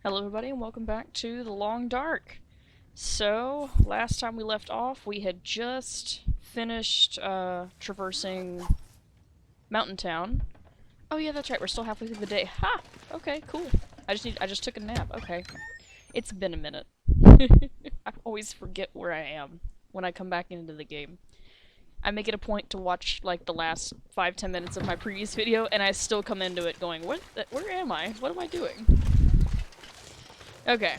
Hello everybody and welcome back to The Long Dark. So, last time we left off, we had just finished traversing Mountain Town. Oh yeah, that's right, we're still halfway through the day. Ha! Okay, cool. I just took a nap. Okay. It's been a minute. I always forget where I am when I come back into the game. I make it a point to watch like the last 5-10 minutes of my previous video and I still come into it going, where am I? What am I doing? Okay.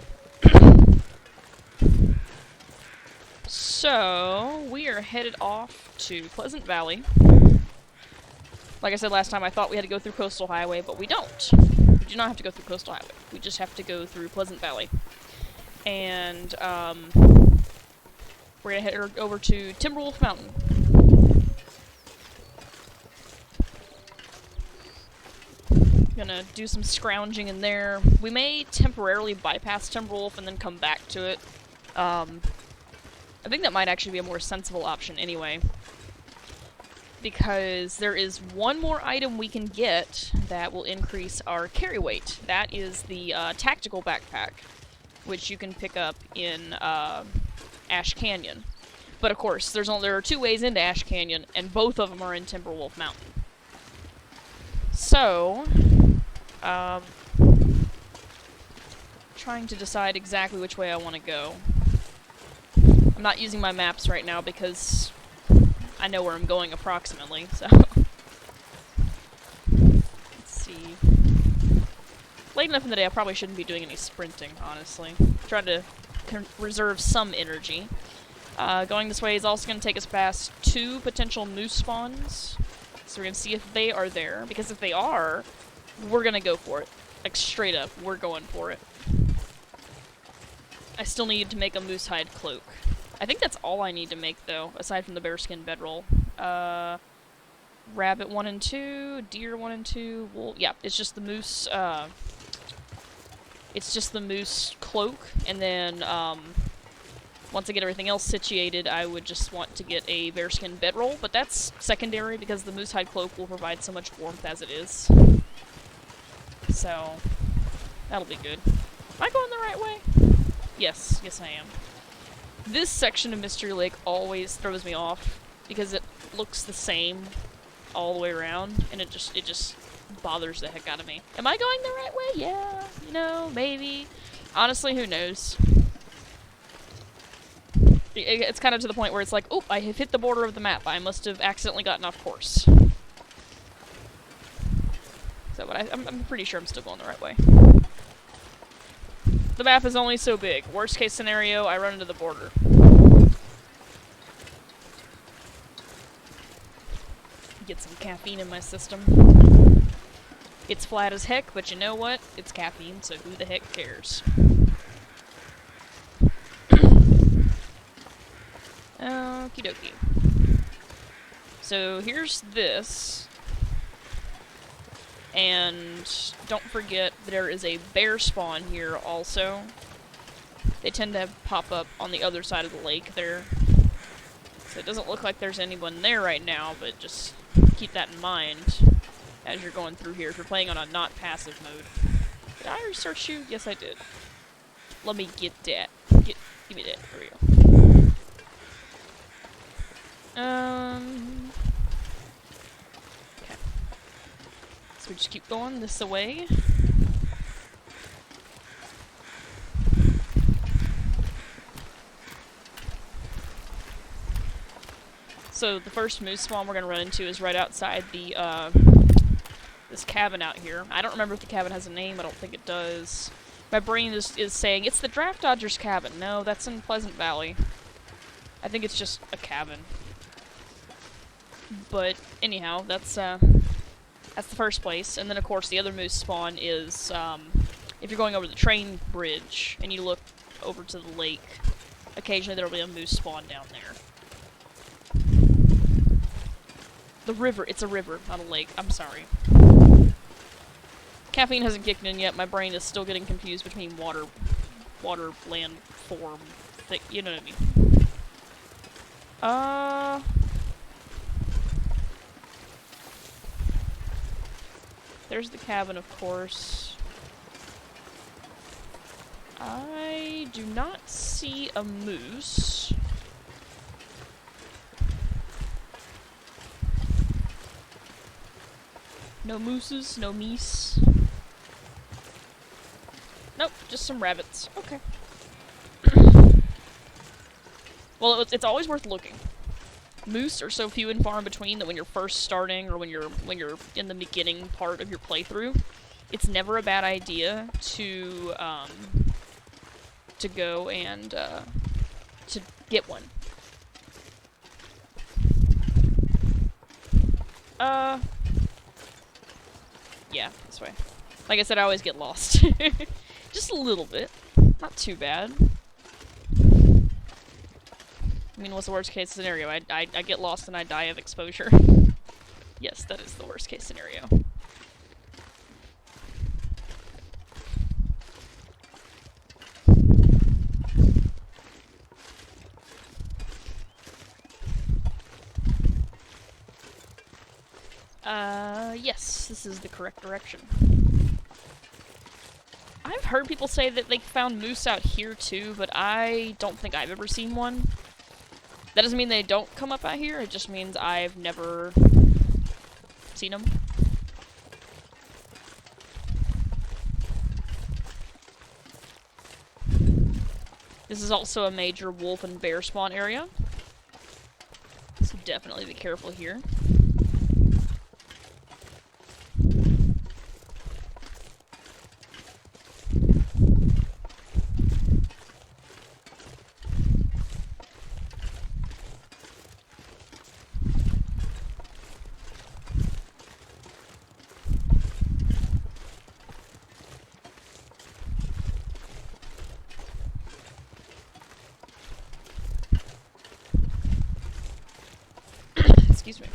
So, we are headed off to Pleasant Valley. Like I said last time, I thought we had to go through Coastal Highway, but we don't. We do not have to go through Coastal Highway. We just have to go through Pleasant Valley. And, we're gonna head over to Timberwolf Mountain. Gonna do some scrounging in there. We may temporarily bypass Timberwolf and then come back to it. I think that might actually be a more sensible option anyway. Because there is one more item we can get that will increase our carry weight. That is the tactical backpack, which you can pick up in Ash Canyon. But of course, there are two ways into Ash Canyon, and both of them are in Timberwolf Mountain. So, trying to decide exactly which way I want to go. I'm not using my maps right now because I know where I'm going approximately, so. Let's see. Late enough in the day, I probably shouldn't be doing any sprinting, honestly. Trying to reserve some energy. Going this way is also going to take us past 2 potential moose spawns. So we're going to see if they are there, because if they are, we're going to go for it. Like, straight up, we're going for it. I still need to make a moose hide cloak. I think that's all I need to make, though, aside from the bearskin bedroll. Rabbit 1 and 2, deer 1 and 2, wool. Yeah, it's just the moose, it's just the moose cloak, and then, once I get everything else situated, I would just want to get a bearskin bedroll, but that's secondary because the moose hide cloak will provide so much warmth as it is. So, that'll be good. Am I going the right way? Yes, I am. This section of Mystery Lake always throws me off because it looks the same all the way around, and it just bothers the heck out of me. Am I going the right way? Yeah, no, maybe. Honestly, who knows? It's kind of to the point where it's like, oh, I have hit the border of the map. I must have accidentally gotten off course. So, but I'm pretty sure I'm still going the right way. The map is only so big. Worst case scenario, I run into the border. Get some caffeine in my system. It's flat as heck, but you know what? It's caffeine, so who the heck cares? Okie dokie. So here's this. And don't forget there is a bear spawn here also. They tend to pop up on the other side of the lake there. So it doesn't look like there's anyone there right now, but just keep that in mind as you're going through here if you're playing on a not passive mode. Did I research you? Yes, I did. Let me get that. Give me that. There we go. Okay. So we just keep going this way. So the first moose spawn we're gonna run into is right outside the this cabin out here. I don't remember if the cabin has a name. I don't think it does. My brain is saying it's the Draft Dodgers cabin. No, that's in Pleasant Valley. I think it's just a cabin. But anyhow, that's the first place, and then of course the other moose spawn is if you're going over the train bridge and you look over to the lake, occasionally there'll be a moose spawn down there. The river, it's a river, not a lake, I'm sorry. Caffeine hasn't kicked in yet, my brain is still getting confused between water, land, form, thing, you know what I mean. There's the cabin, of course. I do not see a moose. No mooses, no meese. Nope, just some rabbits. Okay. Well, it's always worth looking. Moose are so few and far in between that when you're first starting or when you're in the beginning part of your playthrough, it's never a bad idea to go and to get one. Yeah, this way. Like I said, I always get lost. Just a little bit. Not too bad. I mean, what's the worst case scenario? I get lost and I die of exposure. Yes, that is the worst case scenario. Yes, this is the correct direction. I've heard people say that they found moose out here too, but I don't think I've ever seen one. That doesn't mean they don't come up out here, it just means I've never seen them. This is also a major wolf and bear spawn area, so definitely be careful here. Excuse me.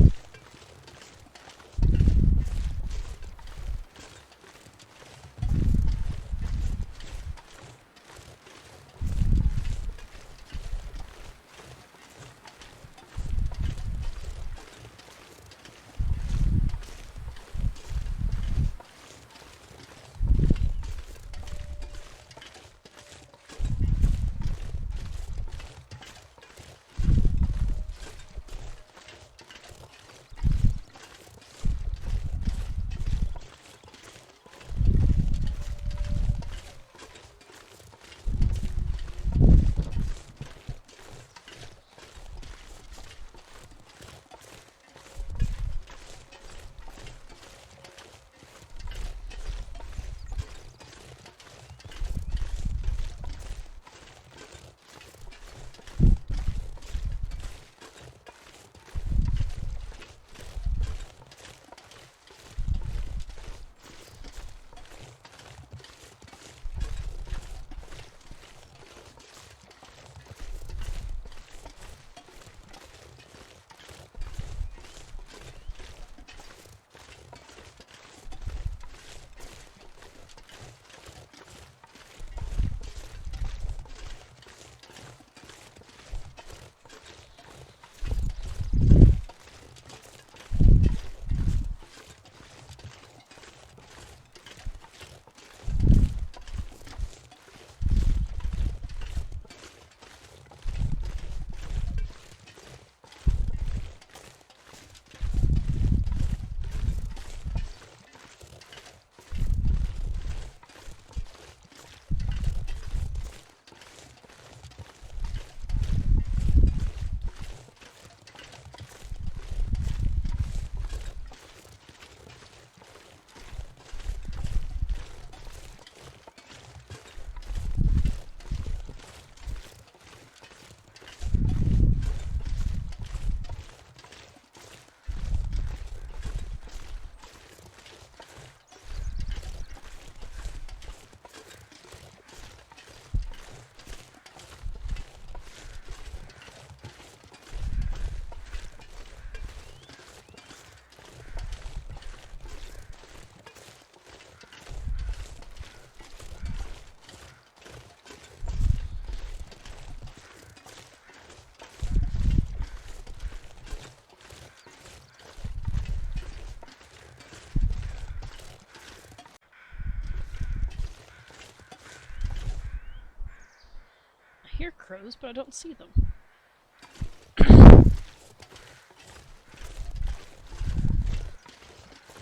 hear crows, but I don't see them.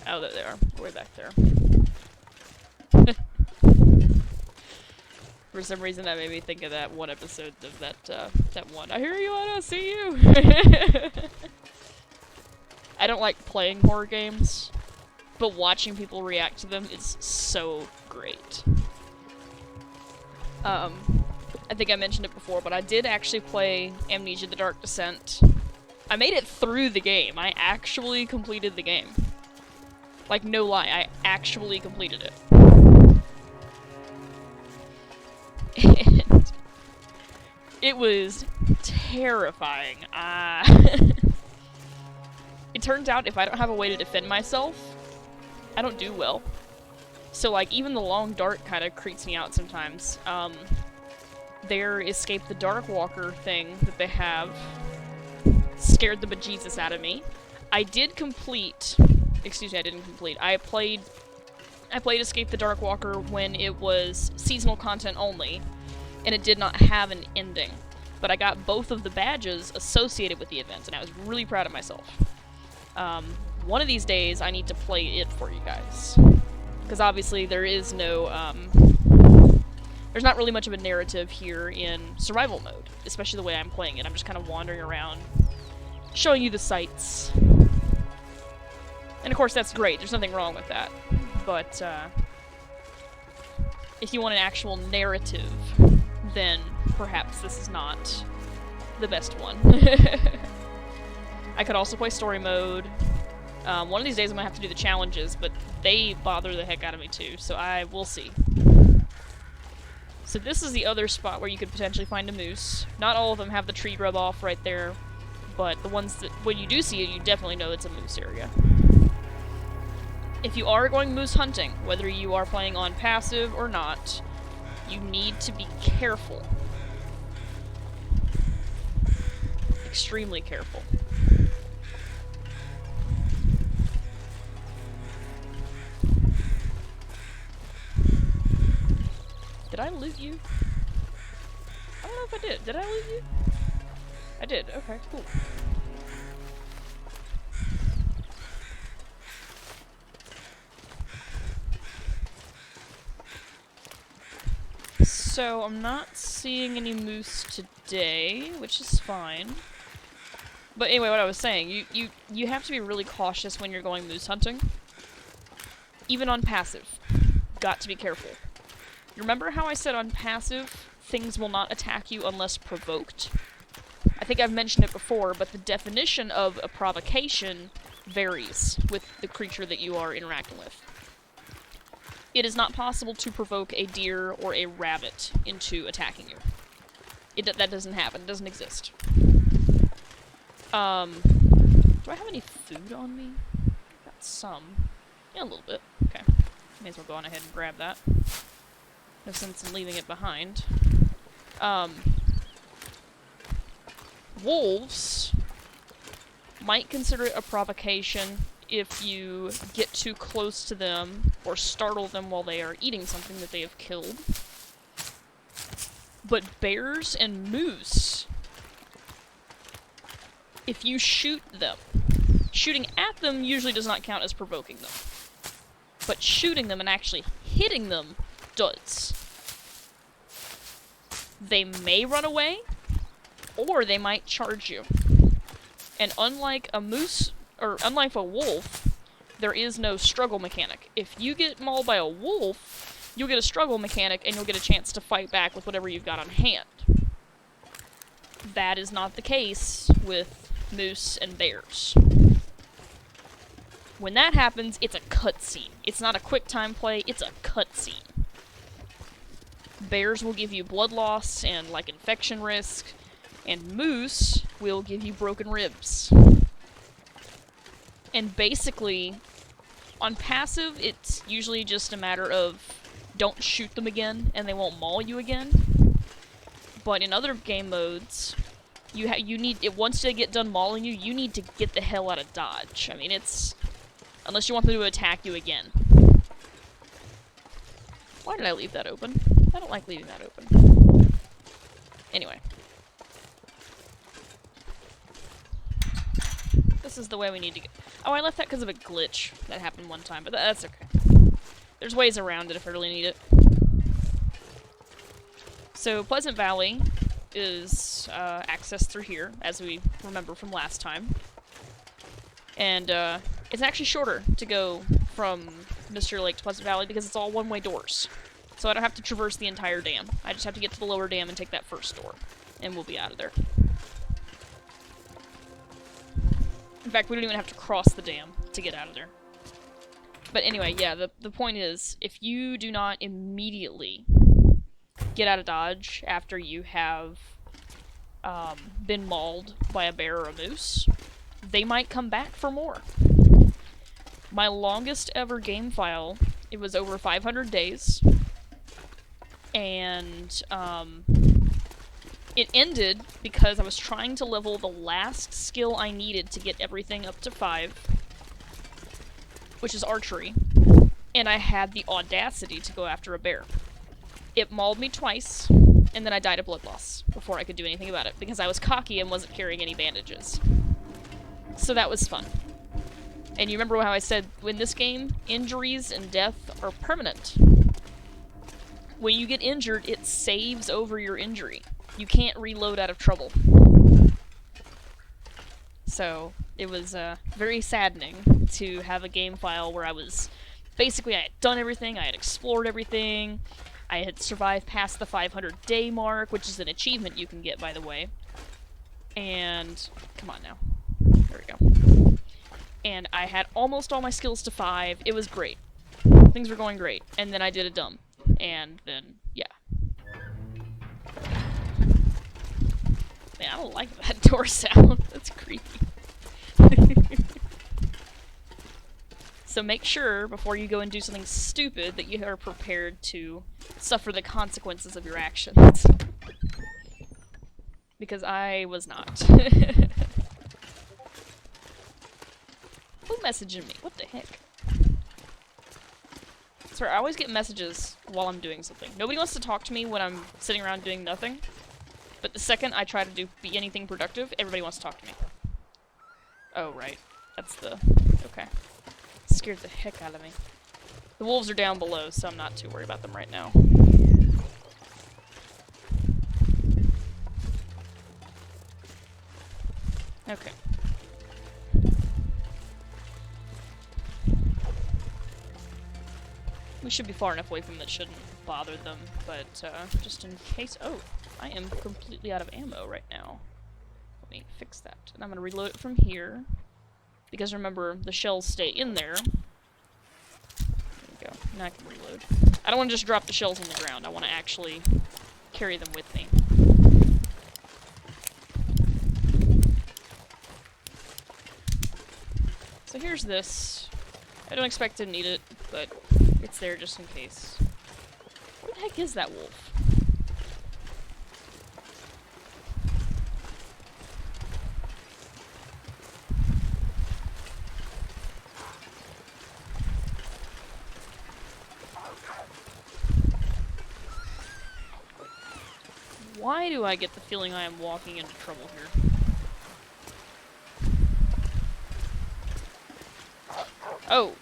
Oh, there they are. Way back there. For some reason, that made me think of that one episode of that one. I hear you, I don't see you! I don't like playing horror games, but watching people react to them is so great. I think I mentioned it before, but I did actually play Amnesia: The Dark Descent. I made it through the game. I actually completed the game. Like, no lie, I actually completed it. And it was terrifying. It turns out if I don't have a way to defend myself, I don't do well. So, like, even the long dark kind of creeps me out sometimes. Their Escape the Darkwalker thing that they have scared the bejesus out of me. I did complete... Excuse me, I didn't complete. I played Escape the Darkwalker when it was seasonal content only, and it did not have an ending. But I got both of the badges associated with the event, and I was really proud of myself. One of these days, I need to play it for you guys. Because obviously there is no, there's not really much of a narrative here in survival mode, especially the way I'm playing it. I'm just kind of wandering around, showing you the sights. And of course that's great, there's nothing wrong with that. But, if you want an actual narrative, then perhaps this is not the best one. I could also play story mode. One of these days I'm gonna have to do the challenges, but they bother the heck out of me too, so I will see. So this is the other spot where you could potentially find a moose. Not all of them have the tree rub off right there, but the ones that, when you do see it, you definitely know it's a moose area. If you are going moose hunting, whether you are playing on passive or not, you need to be careful. Extremely careful. Did I loot you? I don't know if I did. Did I loot you? I did. Okay, cool. So, I'm not seeing any moose today, which is fine. But anyway, what I was saying, you have to be really cautious when you're going moose hunting. Even on passive. Got to be careful. Remember how I said on passive, things will not attack you unless provoked? I think I've mentioned it before, but the definition of a provocation varies with the creature that you are interacting with. It is not possible to provoke a deer or a rabbit into attacking you. That doesn't happen. It doesn't exist. Do I have any food on me? Got some. Yeah, a little bit. Okay. May as well go on ahead and grab that. No sense in leaving it behind. Wolves might consider it a provocation if you get too close to them or startle them while they are eating something that they have killed. But bears and moose, if you shoot them, shooting at them usually does not count as provoking them. But shooting them and actually hitting them does. They may run away, or they might charge you. And unlike a moose, or unlike a wolf, there is no struggle mechanic. If you get mauled by a wolf, you'll get a struggle mechanic and you'll get a chance to fight back with whatever you've got on hand. That is not the case with moose and bears. When that happens, it's a cutscene. It's not a quick time play, it's a cutscene. Bears will give you blood loss and, like, infection risk, and moose will give you broken ribs. And basically, on passive, it's usually just a matter of don't shoot them again, and they won't maul you again. But in other game modes, you need it once they get done mauling you, you need to get the hell out of Dodge. I mean, it's unless you want them to attack you again. Why did I leave that open? I don't like leaving that open. Anyway. This is the way we need to go. Oh, I left that because of a glitch that happened one time, but that's okay. There's ways around it if I really need it. So, Pleasant Valley is accessed through here, as we remember from last time. And it's actually shorter to go from Mystery Lake to Pleasant Valley because it's all one-way doors. So I don't have to traverse the entire dam. I just have to get to the lower dam and take that first door. And we'll be out of there. In fact, we don't even have to cross the dam to get out of there. But anyway, yeah, the point is, if you do not immediately get out of Dodge after you have been mauled by a bear or a moose, they might come back for more. My longest ever game file, it was over 500 days. And it ended because I was trying to level the last skill I needed to get everything up to 5, which is archery, and I had the audacity to go after a bear. It mauled me twice, and then I died of blood loss before I could do anything about it, because I was cocky and wasn't carrying any bandages. So that was fun. And you remember how I said, in this game, injuries and death are permanent. When you get injured, it saves over your injury. You can't reload out of trouble. So, it was very saddening to have a game file where I was... Basically, I had done everything, I had explored everything, I had survived past the 500-day mark, which is an achievement you can get, by the way. And... come on now. There we go. And I had almost all my skills to 5. It was great. Things were going great. And then I did a dump. And then, yeah. Man, I don't like that door sound. That's creepy. So make sure, before you go and do something stupid, that you are prepared to suffer the consequences of your actions. Because I was not. Who messaging me? What the heck? I always get messages while I'm doing something. Nobody wants to talk to me when I'm sitting around doing nothing. But the second I try to be anything productive, everybody wants to talk to me. Oh, right. That's the... okay. Scared the heck out of me. The wolves are down below, so I'm not too worried about them right now. Okay. We should be far enough away from them that it shouldn't bother them, but just in case... Oh, I am completely out of ammo right now. Let me fix that. And I'm going to reload it from here. Because remember, the shells stay in there. There we go. Now I can reload. I don't want to just drop the shells on the ground. I want to actually carry them with me. So here's this. I don't expect to need it, but it's there just in case. What the heck is that wolf? Why do I get the feeling I am walking into trouble here? Oh.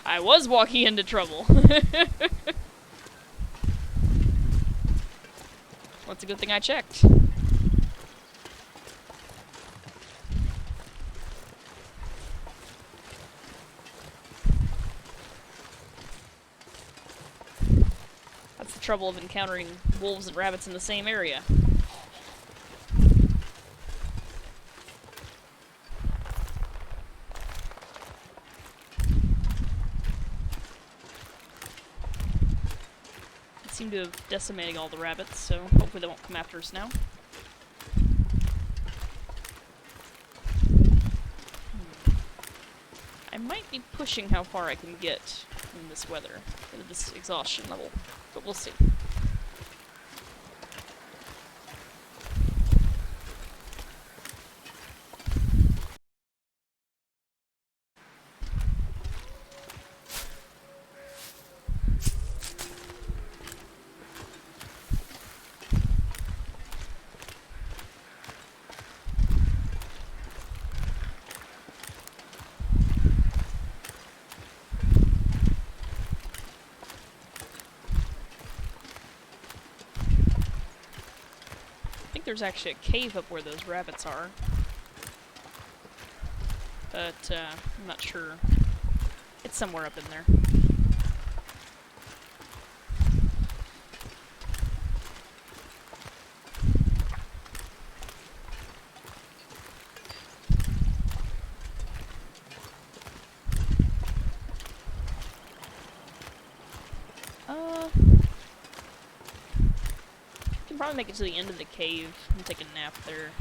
I was walking into trouble. Well, it's a good thing I checked. That's the trouble of encountering wolves and rabbits in the same area. Seem to have decimated all the rabbits, so hopefully they won't come after us now. I might be pushing how far I can get in this weather, in this exhaustion level, but we'll see. there's actually a cave up where those rabbits are. But, I'm not sure. It's somewhere up in there. Can probably make it to the end of the cave and take a nap there.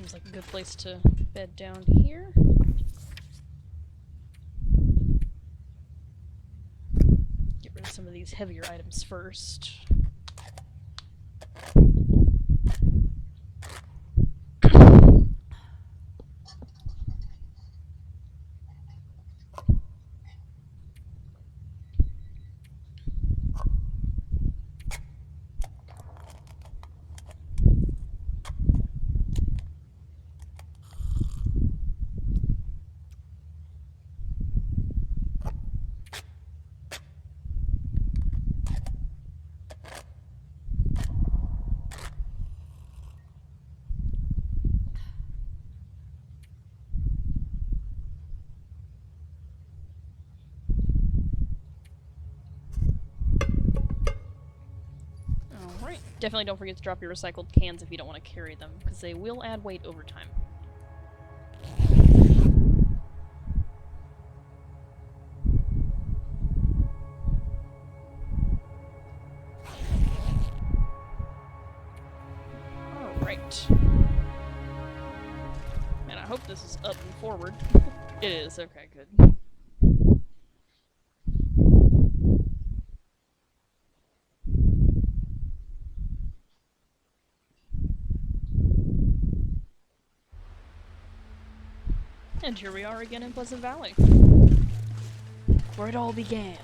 seems like a good place to bed down here. Get rid of some of these heavier items first. Alright, definitely don't forget to drop your recycled cans if you don't want to carry them, because they will add weight over time. Alright. And I hope this is up and forward. It is, okay, good. And here we are again in Pleasant Valley, where it all began.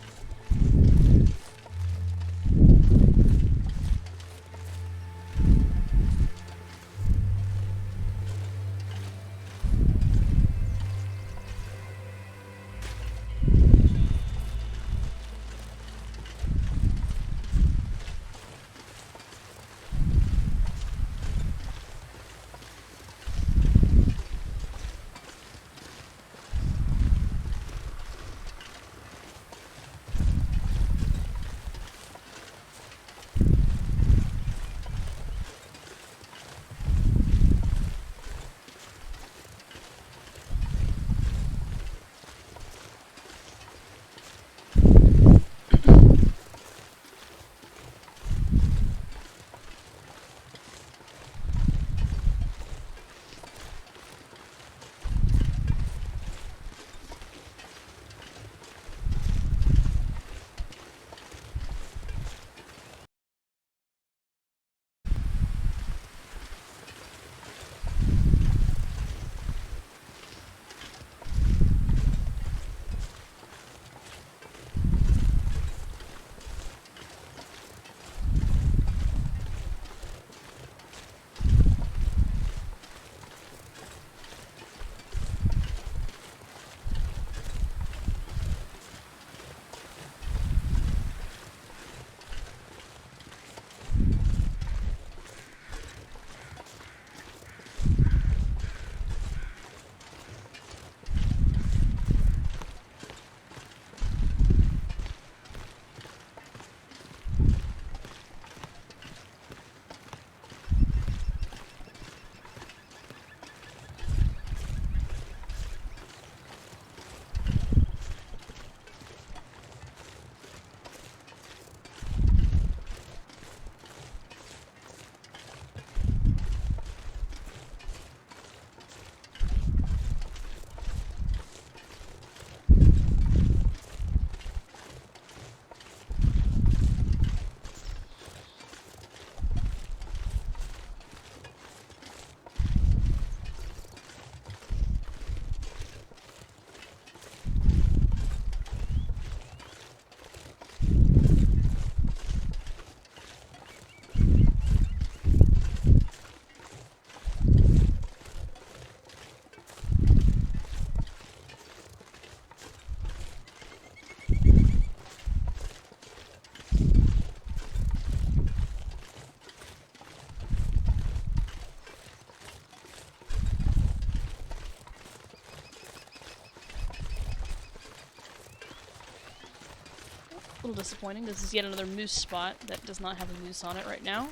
A little disappointing. This is yet another moose spot that does not have a moose on it right now.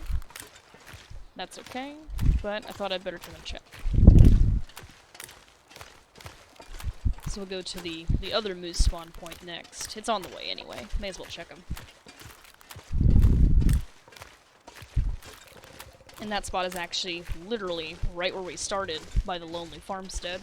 That's okay, but I thought I'd better come and check. So we'll go to the other moose spawn point next. It's on the way anyway. May as well check them. And that spot is actually literally right where we started, by the lonely farmstead.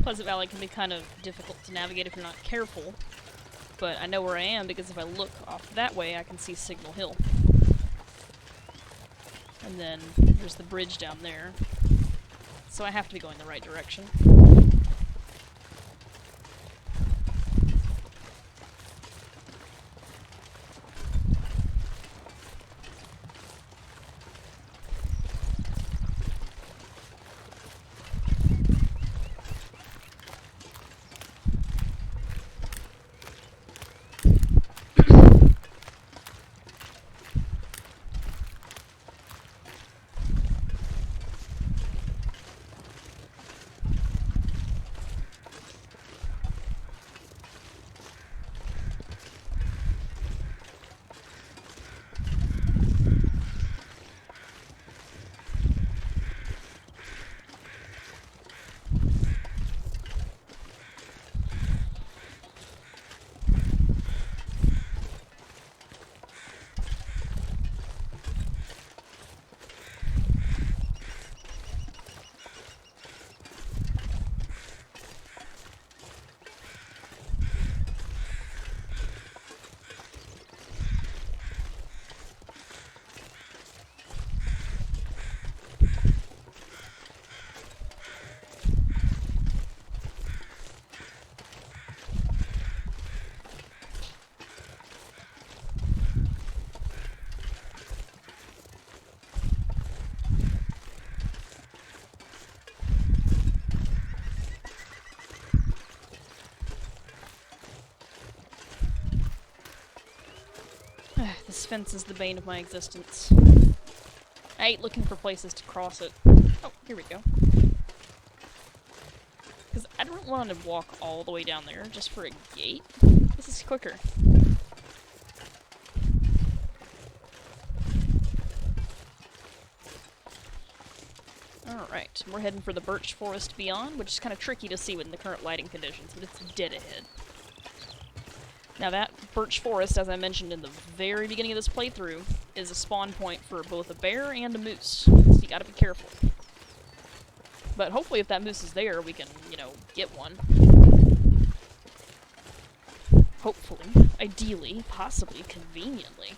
Pleasant Valley can be kind of difficult to navigate if you're not careful, but I know where I am because if I look off that way, I can see Signal Hill. And then there's the bridge down there, so I have to be going the right direction. This fence is the bane of my existence. I hate looking for places to cross it. Oh, here we go. Because I don't want to walk all the way down there just for a gate. This is quicker. Alright, we're heading for the Birch Forest beyond, which is kind of tricky to see in the current lighting conditions, but it's dead ahead. Now that Birch Forest, as I mentioned in the very beginning of this playthrough, is a spawn point for both a bear and a moose, so you gotta be careful. But hopefully if that moose is there, we can, you know, get one. Hopefully. Ideally. Possibly. Conveniently.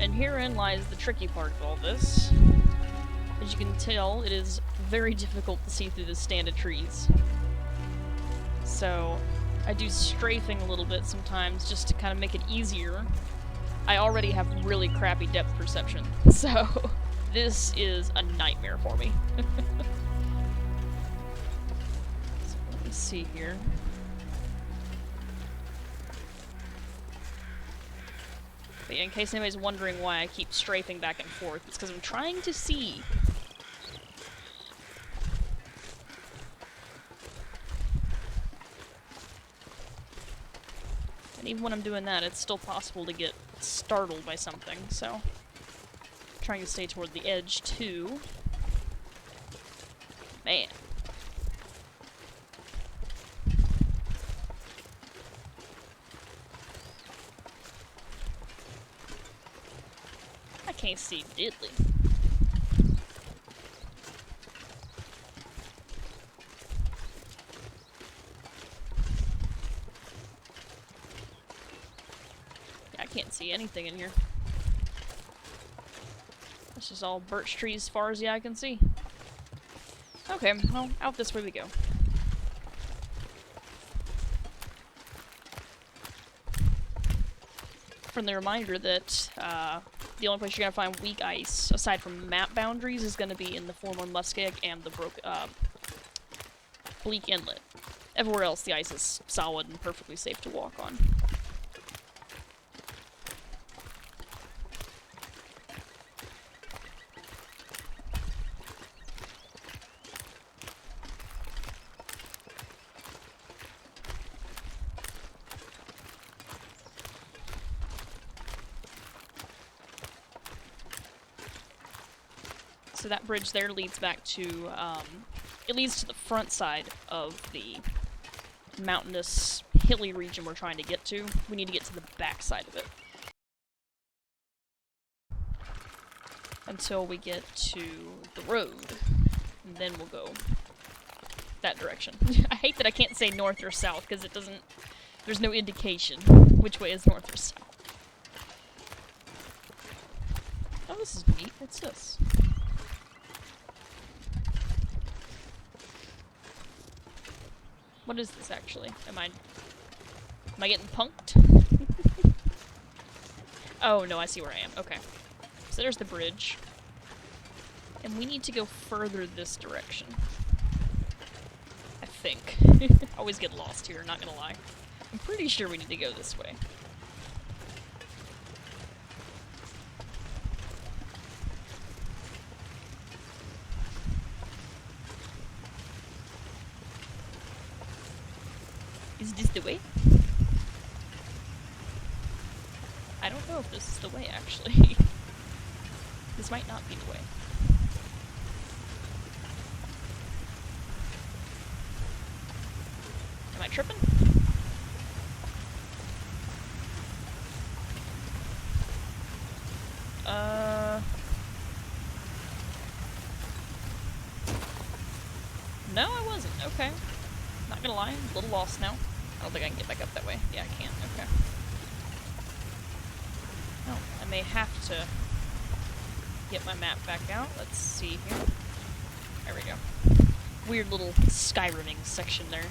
And herein lies the tricky part of all this. As you can tell, it is very difficult to see through the stand of trees. So, I do strafing a little bit sometimes just to kind of make it easier. I already have really crappy depth perception, so this is a nightmare for me. So let me see here. But yeah, in case anybody's wondering why I keep strafing back and forth, it's because I'm trying to see. And even when I'm doing that, it's still possible to get startled by something, so I'm trying to stay toward the edge too. Man. I can't see diddly. I can't see anything in here. This is all birch trees as far as the eye can see. Okay, well, out this way we go. Friendly reminder that the only place you're gonna find weak ice, aside from map boundaries, is gonna be in the former Muskeg and the Bleak Inlet. Everywhere else, the ice is solid and perfectly safe to walk on. So that bridge there leads back to, it leads to the front side of the mountainous, hilly region we're trying to get to. We need to get to the back side of it. Until we get to the road. And then we'll go that direction. I hate that I can't say north or south, because it doesn't, there's no indication which way is north or south. Oh, this is neat. What's this? What is this, actually? Am I getting punked? Oh, no, I see where I am. Okay. So there's the bridge. And we need to go further this direction. I think. I always get lost here, not gonna lie. I'm pretty sure we need to go this way. Is this the way? I don't know if this is the way, actually. This might not be the way. Am I tripping? No, I wasn't. Okay. Not gonna lie, I'm a little lost now. I don't think I can get back up that way. Yeah, I can. Okay. Oh, I may have to get my map back out. Let's see here. There we go. Weird little Skyriming section there.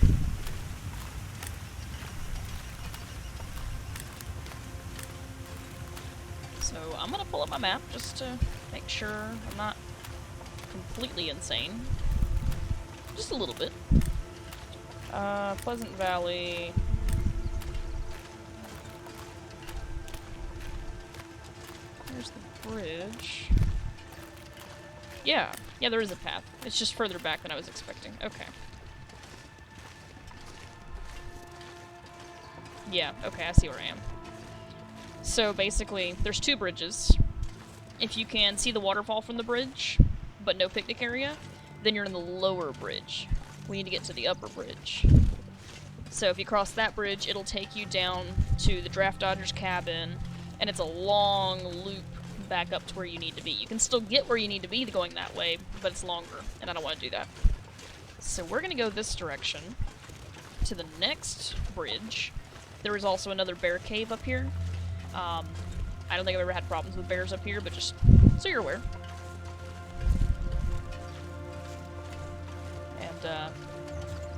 So I'm gonna pull up my map just to make sure I'm not completely insane. Just a little bit. Pleasant Valley. There's the bridge. Yeah, there is a path. It's just further back than I was expecting. Okay. Yeah, okay, I see where I am. So basically, there's two bridges. If you can see the waterfall from the bridge, but no picnic area, then you're in the lower bridge. We need to get to the upper bridge. So if you cross that bridge, it'll take you down to the Draft Dodger's cabin, and it's a long loop back up to where you need to be. You can still get where you need to be going that way, but it's longer, and I don't want to do that. So we're going to go this direction to the next bridge. There is also another bear cave up here. I don't think I've ever had problems with bears up here, but just so you're aware. And,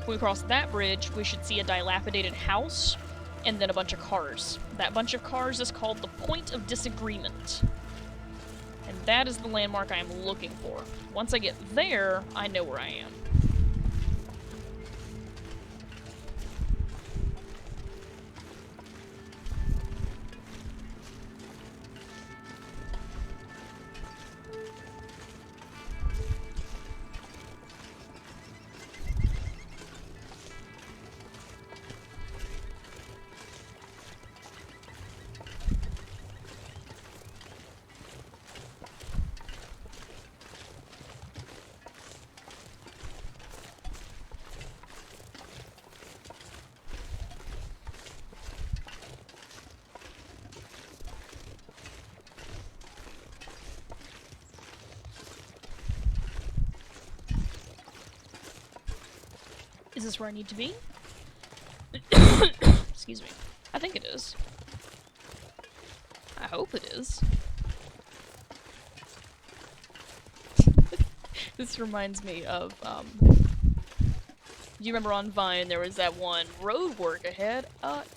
when we cross that bridge, we should see a dilapidated house, and then a bunch of cars. That bunch of cars is called the Point of Disagreement. And that is the landmark I am looking for. Once I get there, I know where I am. Is this where I need to be? Excuse me. I think it is. I hope it is. This reminds me of, do you remember on Vine there was that one road work ahead?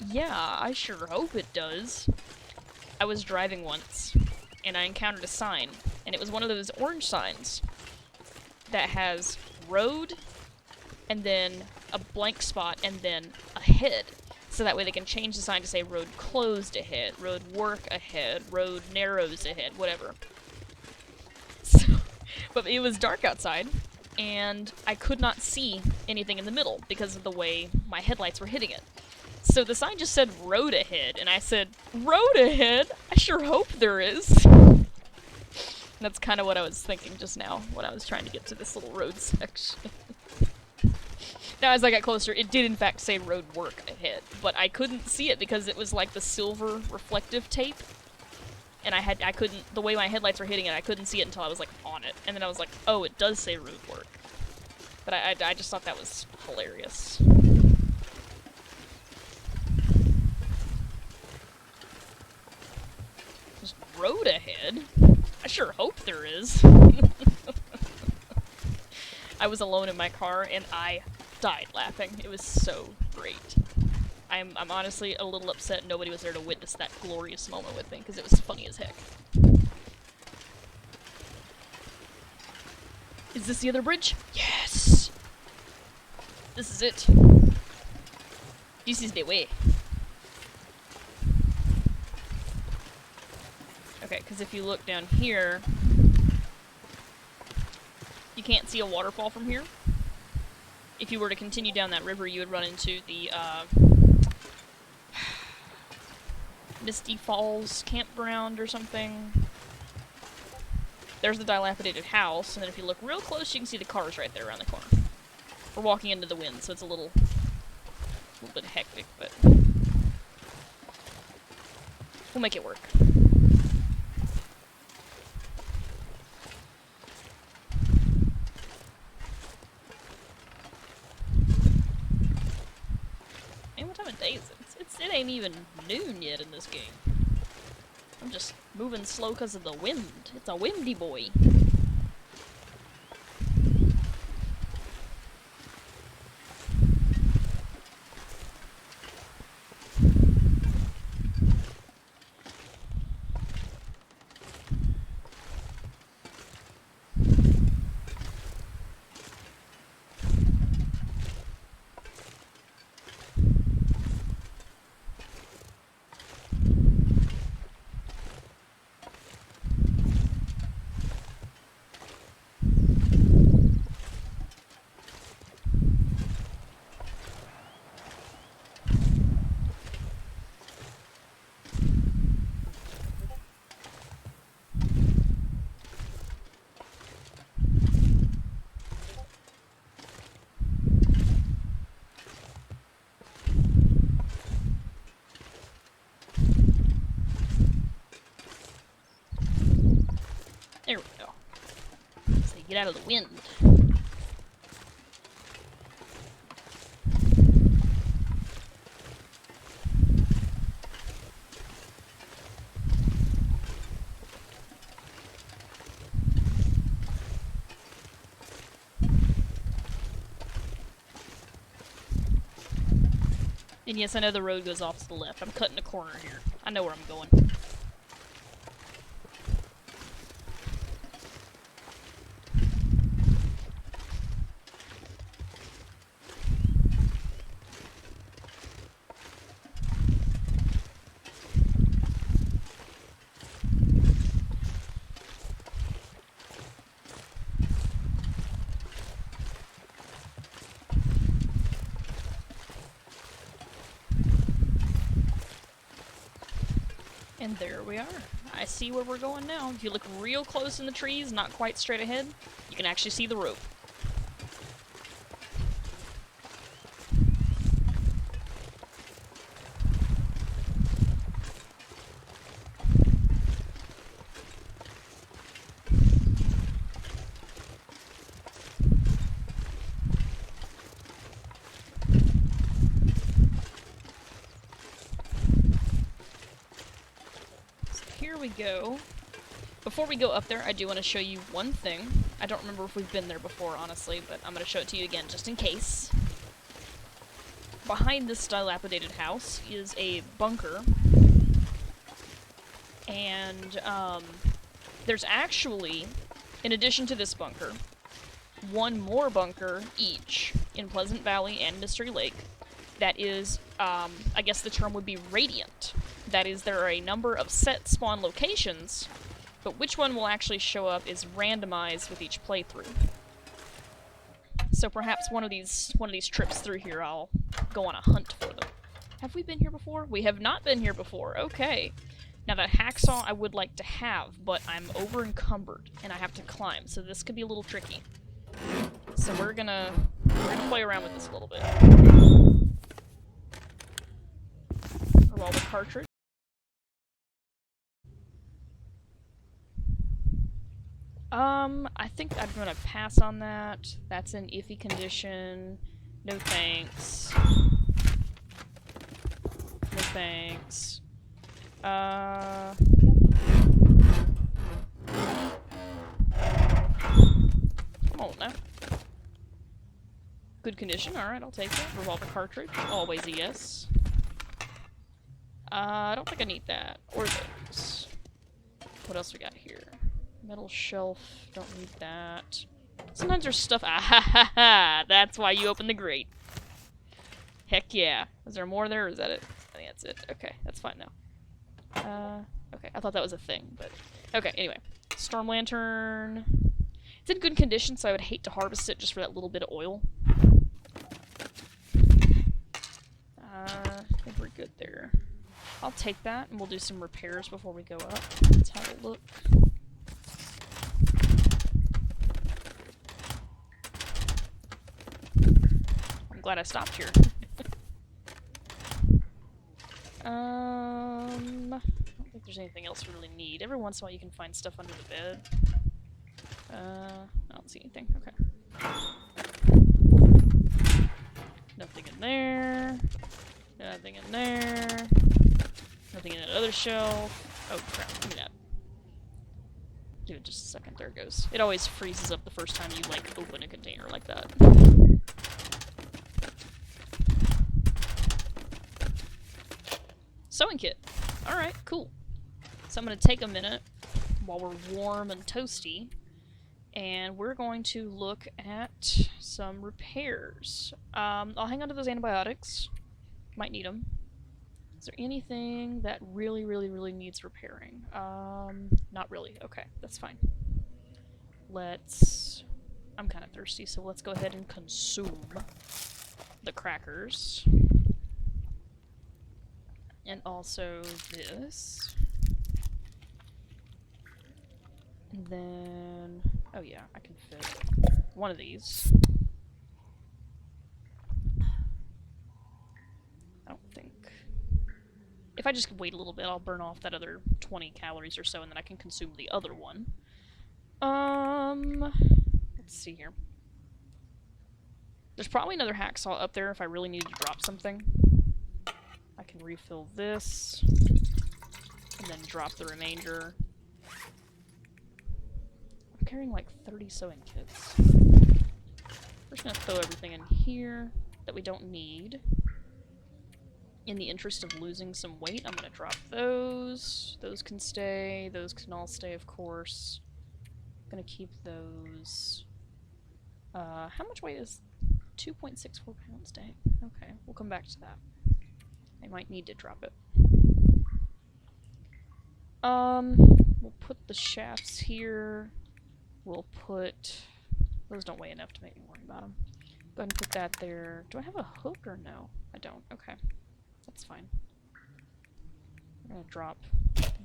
Yeah, I sure hope it does. I was driving once, and I encountered a sign, and it was one of those orange signs that has road, and then a blank spot, and then ahead. So that way they can change the sign to say road closed ahead, road work ahead, road narrows ahead, whatever. So, but it was dark outside, and I could not see anything in the middle because of the way my headlights were hitting it. So the sign just said road ahead, and I said, road ahead? I sure hope there is. That's kind of what I was thinking just now, when I was trying to get to this little road section. Now, as I got closer, it did in fact say road work ahead, but I couldn't see it because it was like the silver reflective tape, and I couldn't, the way my headlights were hitting it, I couldn't see it until I was like on it, and then I was like, oh, it does say road work. But I just thought that was hilarious. Just road ahead? I sure hope there is. I was alone in my car, and I died laughing. It was so great. I'm honestly a little upset nobody was there to witness that glorious moment with me, because it was funny as heck. Is this the other bridge? Yes! This is it. This is the way. Okay, because if you look down here, you can't see a waterfall from here. If you were to continue down that river, you would run into the, Misty Falls campground or something. There's the dilapidated house, and then if you look real close, you can see the cars right there around the corner. We're walking into the wind, so it's a little bit hectic, but we'll make it work. And what time of day is it? It ain't even noon yet in this game. I'm just moving slow because of the wind. It's a windy boy. There we go. So you get out of the wind. And yes, I know the road goes off to the left. I'm cutting a corner here. I know where I'm going. And there we are. I see where we're going now. If you look real close in the trees, not quite straight ahead, you can actually see the rope. Here we go. Before we go up there, I do want to show you one thing. I don't remember if we've been there before, honestly, but I'm going to show it to you again, just in case. Behind this dilapidated house is a bunker. And, there's actually, in addition to this bunker, one more bunker each in Pleasant Valley and Mystery Lake that is, I guess the term would be radiant. That is, there are a number of set spawn locations, but which one will actually show up is randomized with each playthrough. So perhaps one of these trips through here, I'll go on a hunt for them. Have we been here before? We have not been here before. Okay. Now that hacksaw I would like to have, but I'm over encumbered and I have to climb, so this could be a little tricky. So we're gonna play around with this a little bit. Revolver cartridge. I think I'm gonna pass on that. That's in iffy condition. No thanks. No thanks. Come on now. Good condition, alright, I'll take that. Revolver cartridge, always a yes. I don't think I need that. Or those. What else we got here? Metal shelf, don't need that. Sometimes there's stuff— ah ha ha ha! That's why you open the grate. Heck yeah. Is there more there, or is that it? I think that's it. Okay, that's fine now. Okay, I thought that was a thing, but... Okay, anyway. Storm lantern. It's in good condition, so I would hate to harvest it just for that little bit of oil. I think we're good there. I'll take that, and we'll do some repairs before we go up. Let's have a look. I'm glad I stopped here. I don't think there's anything else we really need. Every once in a while you can find stuff under the bed. I don't see anything. Okay. Nothing in there. Nothing in there. Nothing in that other shelf. Oh crap, give me that. Give it just a second, there it goes. It always freezes up the first time you, like, open a container like that. Sewing kit. Alright, cool. So I'm gonna take a minute while we're warm and toasty, and we're going to look at some repairs. I'll hang on to those antibiotics. Might need them. Is there anything that really needs repairing? Not really. Okay, that's fine. I'm kind of thirsty, so let's go ahead and consume the crackers. And also this. And then... oh yeah, I can fit one of these. I don't think... if I just wait a little bit, I'll burn off that other 20 calories or so, and then I can consume the other one. Let's see here. There's probably another hacksaw up there if I really need to drop something. I can refill this, and then drop the remainder. I'm carrying like 30 sewing kits. We're just gonna throw everything in here that we don't need. In the interest of losing some weight, I'm gonna drop those. Those can stay. Those can all stay, of course. Gonna keep those. How much weight is 2.64 pounds? Dang. Okay, we'll come back to that. I might need to drop it. We'll put the shafts here. We'll put... Those don't weigh enough to make me worry about them. Go ahead and put that there. Do I have a hook or no? I don't. Okay. That's fine. We're gonna drop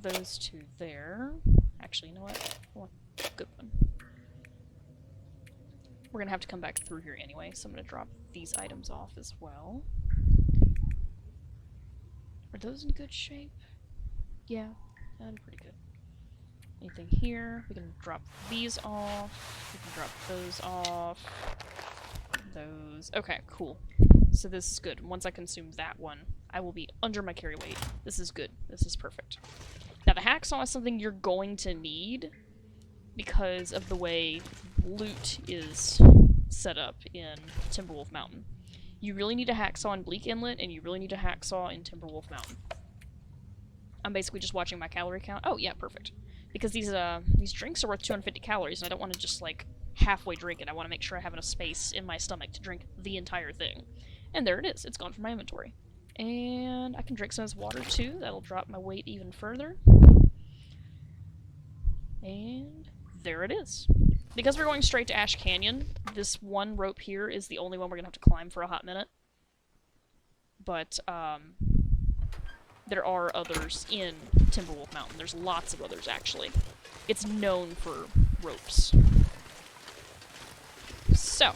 those two there. Actually, you know what? I want a good one. We're gonna have to come back through here anyway, so I'm gonna drop these items off as well. Are those in good shape? Yeah, they're pretty good. Anything here? We can drop these off. We can drop those off. Those. Okay, cool. So this is good. Once I consume that one, I will be under my carry weight. This is good. This is perfect. Now the hacksaw is something you're going to need because of the way loot is set up in Timberwolf Mountain. You really need a hacksaw in Bleak Inlet, and you really need a hacksaw in Timberwolf Mountain. I'm basically just watching my calorie count. Oh yeah, perfect. Because these drinks are worth 250 calories, and I don't want to just like halfway drink it. I want to make sure I have enough space in my stomach to drink the entire thing. And there it is. It's gone from my inventory. And I can drink some of this water too. That'll drop my weight even further. And there it is. Because we're going straight to Ash Canyon, this one rope here is the only one we're going to have to climb for a hot minute. But, there are others in Timberwolf Mountain. There's lots of others, actually. It's known for ropes. So,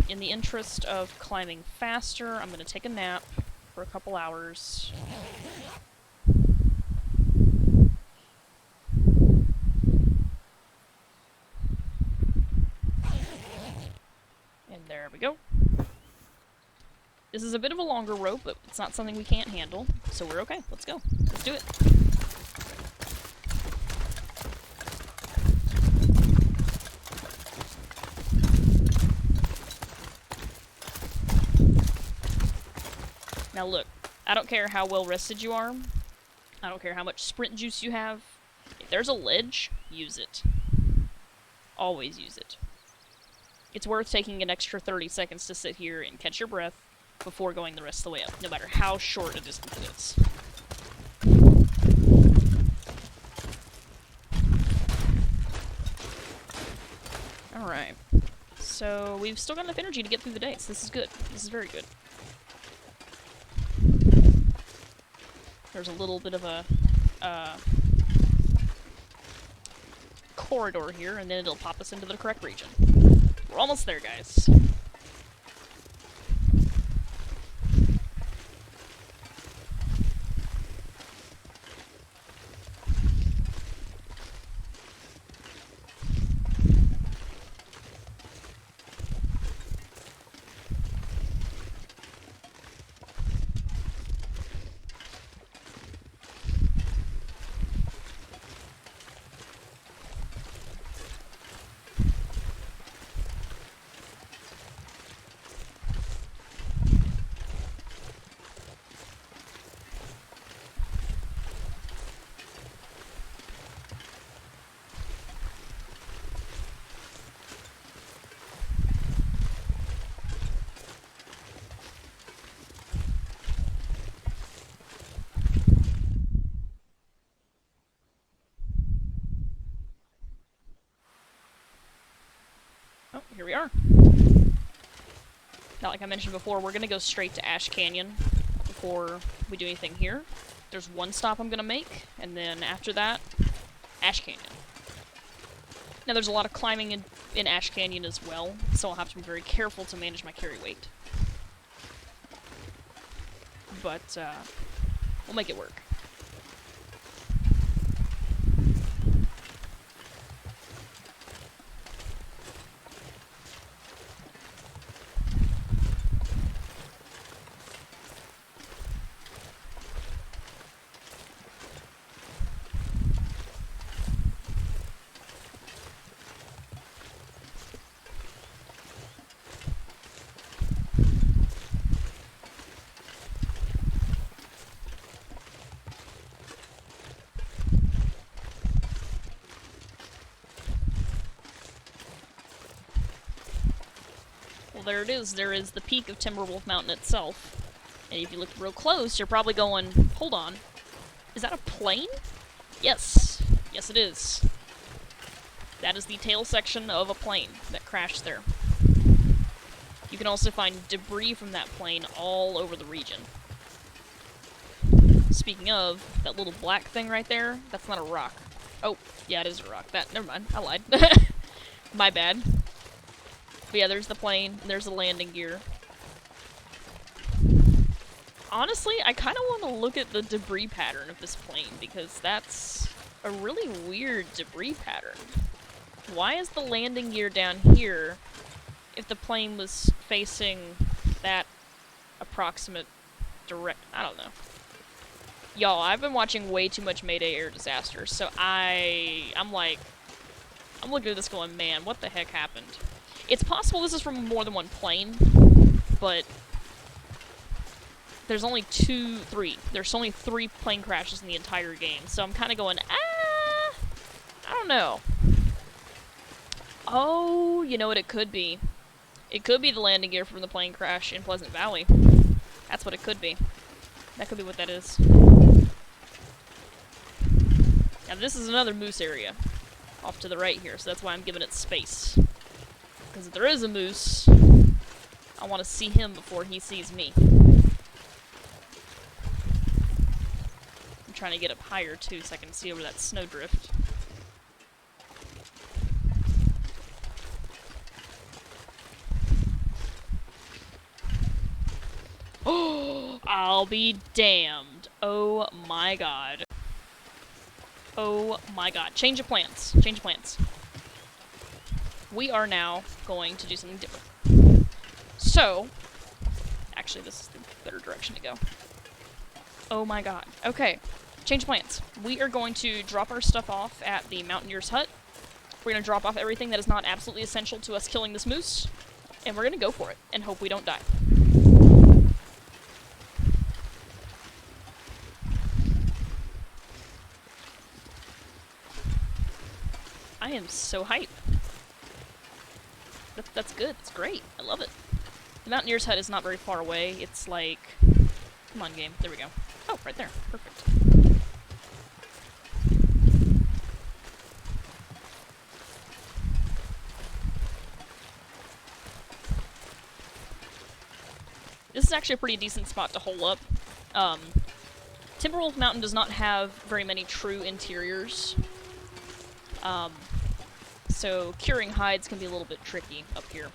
in the interest of climbing faster, I'm going to take a nap for a couple hours. And there we go. This is a bit of a longer rope, but it's not something we can't handle, so we're okay. Let's go. Let's do it. Now look, I don't care how well rested you are. I don't care how much sprint juice you have. If there's a ledge, use it. Always use it. It's worth taking an extra 30 seconds to sit here and catch your breath before going the rest of the way up, no matter how short a distance it is. Alright. So, we've still got enough energy to get through the day, so this is good. This is very good. There's a little bit of a, corridor here, and then it'll pop us into the correct region. We're almost there, guys. Oh, here we are. Now, like I mentioned before, we're gonna go straight to Ash Canyon before we do anything here. There's one stop I'm gonna make, and then after that, Ash Canyon. Now, there's a lot of climbing in Ash Canyon as well, so I'll have to be very careful to manage my carry weight. But, we'll make it work. Well, there it is. There is the peak of Timberwolf Mountain itself. And if you look real close, you're probably going, hold on, is that a plane? Yes. Yes, it is. That is the tail section of a plane that crashed there. You can also find debris from that plane all over the region. Speaking of, that little black thing right there, that's not a rock. Oh, yeah, it is a rock. Never mind, I lied. My bad. But yeah, there's the plane, and there's the landing gear. Honestly, I kind of want to look at the debris pattern of this plane, because that's a really weird debris pattern. Why is the landing gear down here if the plane was facing that approximate direct... I don't know. Y'all, I've been watching way too much Mayday Air Disasters, so I'm looking at this going, man, what the heck happened? It's possible this is from more than one plane, but there's only There's only 3 plane crashes in the entire game, so I'm kind of going, I don't know. Oh, you know what it could be? It could be the landing gear from the plane crash in Pleasant Valley. That's what it could be. That could be what that is. Now this is another moose area off to the right here, so that's why I'm giving it space. Because if there is a moose, I want to see him before he sees me. I'm trying to get up higher too so I can see over that snowdrift. Oh, I'll be damned. Oh my god. Oh my god. Change of plans. Change of plans. We are now going to do something different. So, actually this is the better direction to go. Oh my god. Okay. Change of plans. We are going to drop our stuff off at the Mountaineer's Hut. We're going to drop off everything that is not absolutely essential to us killing this moose. And we're going to go for it and hope we don't die. I am so hyped. That's good. It's great. I love it. The Mountaineer's Hut is not very far away. It's like... Come on, game. There we go. Oh, right there. Perfect. This is actually a pretty decent spot to hole up. Timberwolf Mountain does not have very many true interiors. So curing hides can be a little bit tricky up here.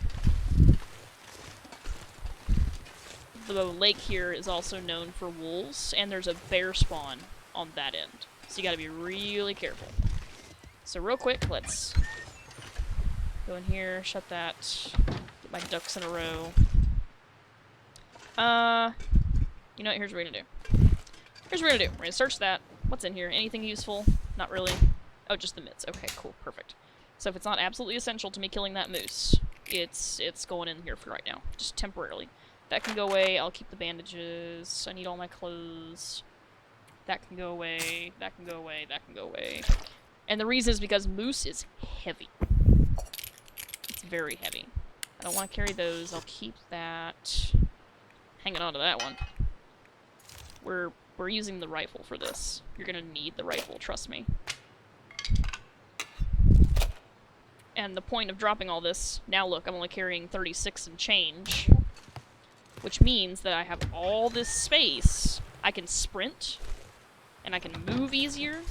The lake here is also known for wolves, and there's a bear spawn on that end. So you gotta be really careful. So real quick, let's go in here, shut that, get my ducks in a row. You know what, here's what we're gonna do. Here's what we're gonna do. We're gonna search that. What's in here? Anything useful? Not really. Oh, just the mitts. Okay, cool, perfect. So if it's not absolutely essential to me killing that moose, it's going in here for right now, just temporarily. That can go away. I'll keep the bandages. I need all my clothes. That can go away. That can go away. That can go away. And the reason is because moose is heavy. It's very heavy. I don't want to carry those. I'll keep that. Hanging on to that one. We're using the rifle for this. You're gonna need the rifle, trust me. And the point of dropping all this, now look, I'm only carrying 36 and change, which means that I have all this space. I can sprint, and I can move easier.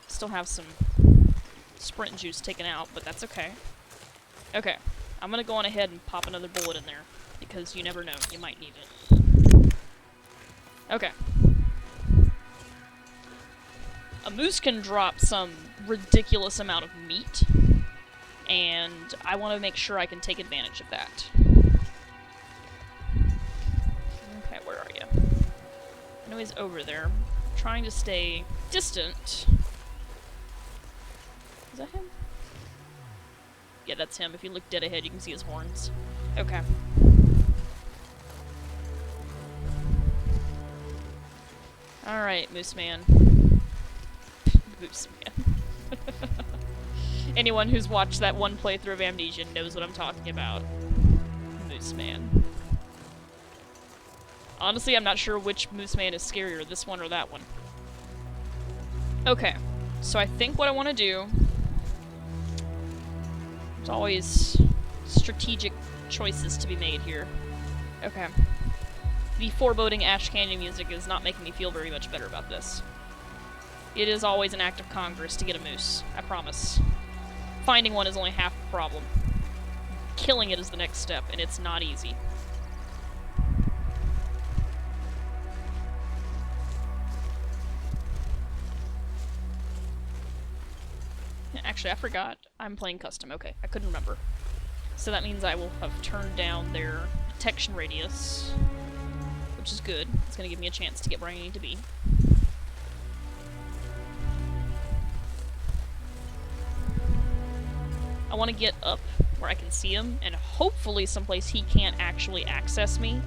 Still have some sprint juice taken out, but that's okay. Okay, I'm gonna go on ahead and pop another bullet in there, because you never know, you might need it. Okay. A moose can drop some ridiculous amount of meat, and I want to make sure I can take advantage of that. Okay, where are you? I know he's over there. I'm trying to stay distant. Is that him? Yeah, that's him. If you look dead ahead, you can see his horns. Okay. Alright, Moose Man. Moose Man. Anyone who's watched that one playthrough of Amnesia knows what I'm talking about. Moose Man. Honestly, I'm not sure which Moose Man is scarier, this one or that one. Okay, so I think what I want to do... There's always strategic choices to be made here. Okay. The foreboding Ash Canyon music is not making me feel very much better about this. It is always an act of Congress to get a moose, I promise. Finding one is only half the problem. Killing it is the next step, and it's not easy. Actually, I forgot. I'm playing custom. Okay, I couldn't remember. So that means I will have turned down their detection radius, which is good. It's going to give me a chance to get where I need to be. I want to get up where I can see him, and hopefully someplace he can't actually access me.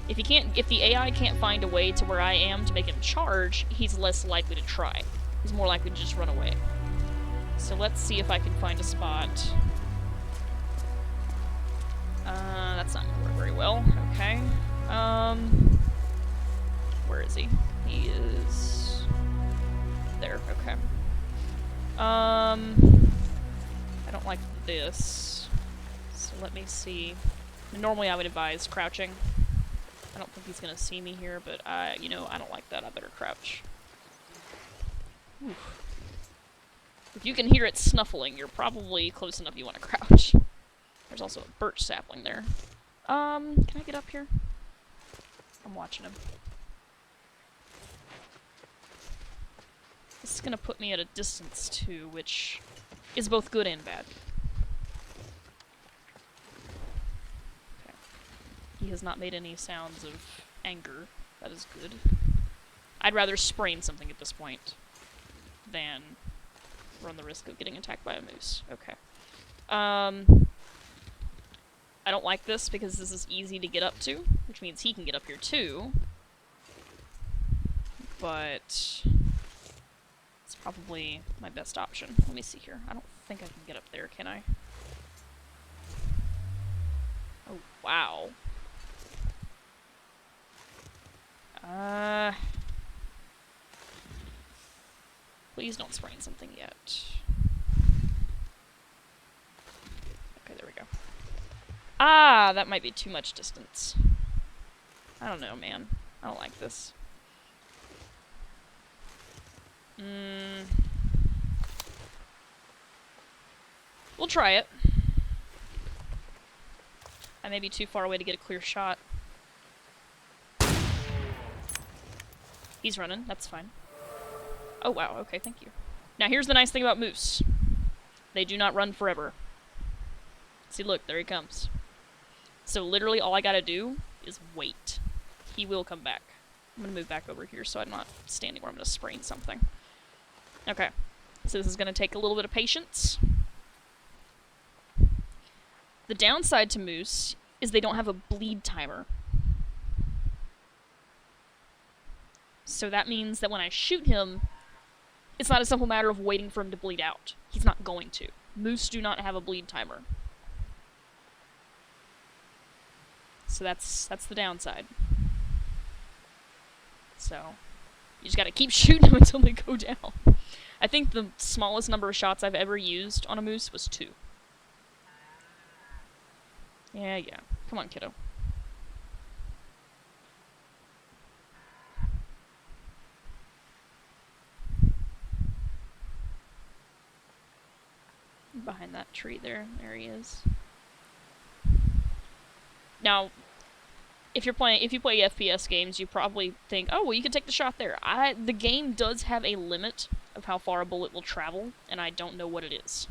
If the AI can't find a way to where I am to make him charge, he's less likely to try. He's more likely to just run away. So let's see if I can find a spot. That's not gonna work very well. Okay. Where is he? He is... there, okay. I don't like this. So let me see. Normally I would advise crouching. I don't think he's gonna see me here, but you know, I don't like that. I better crouch. Oof. If you can hear it snuffling, you're probably close enough you want to crouch. There's also a birch sapling there. Can I get up here? I'm watching him. This is gonna put me at a distance too, which is both good and bad. Okay. He has not made any sounds of anger. That is good. I'd rather sprain something at this point than run the risk of getting attacked by a moose. Okay. I don't like this because this is easy to get up to, which means he can get up here too. But it's probably my best option. Let me see here. I don't think I can get up there, can I? Oh, wow. Please don't sprain something yet. Okay, there we go. Ah, that might be too much distance. I don't know, man. I don't like this. We'll try it. I may be too far away to get a clear shot. He's running, that's fine. Oh wow, okay, thank you. Now here's the nice thing about moose. They do not run forever. See, look, there he comes. So literally all I gotta do is wait. He will come back. I'm gonna move back over here so I'm not standing where I'm gonna sprain something. Okay, so this is gonna take a little bit of patience. The downside to moose is they don't have a bleed timer. So that means that when I shoot him, it's not a simple matter of waiting for him to bleed out. He's not going to. Moose do not have a bleed timer. So that's the downside. So you just gotta keep shooting them until they go down. I think the smallest number of shots I've ever used on a moose was 2. Yeah. Come on, kiddo. Behind that tree there. There he is. Now, if you play FPS games, you probably think, oh, well, you can take the shot there. The game does have a limit of how far a bullet will travel, and I don't know what it is.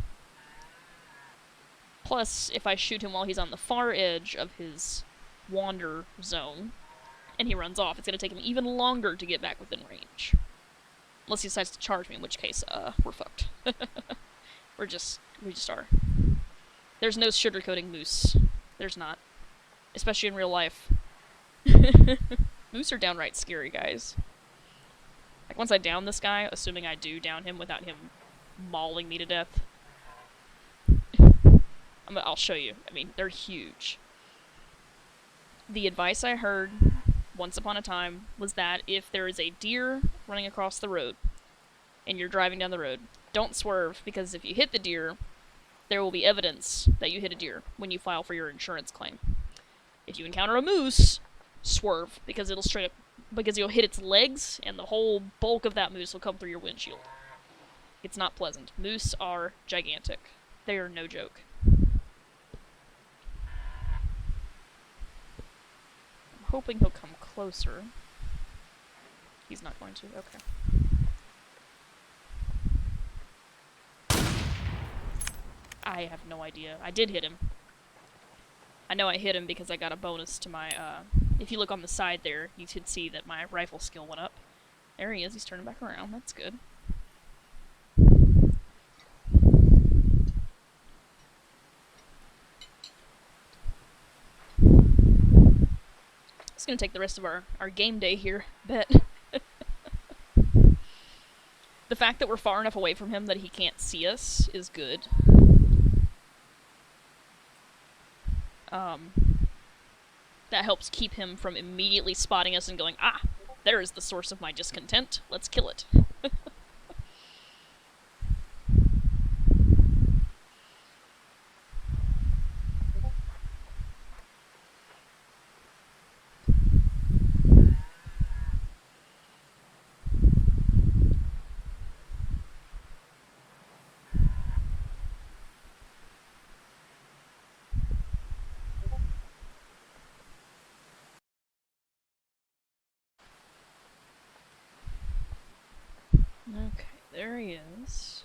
Plus, if I shoot him while he's on the far edge of his wander zone, and he runs off, it's going to take him even longer to get back within range. Unless he decides to charge me, in which case, we're fucked. we just are. There's no sugarcoating moose. There's not. Especially in real life. Moose are downright scary, guys. Like, once I down this guy, assuming I do down him without him mauling me to death, I'll show you. I mean, they're huge. The advice I heard once upon a time was that if there is a deer running across the road and you're driving down the road, don't swerve, because if you hit the deer, there will be evidence that you hit a deer when you file for your insurance claim. If you encounter a moose, swerve, because you'll hit its legs and the whole bulk of that moose will come through your windshield. It's not pleasant. Moose are gigantic. They are no joke. I'm hoping he'll come closer. He's not going to. Okay. I have no idea. I did hit him. I know I hit him because I got a bonus to my, if you look on the side there, you could see that my rifle skill went up. There he is. He's turning back around. That's good. It's gonna take the rest of our game day here, bet. The fact that we're far enough away from him that he can't see us is good. That helps keep him from immediately spotting us and going, ah, there is the source of my discontent. Let's kill it. Okay, there he is.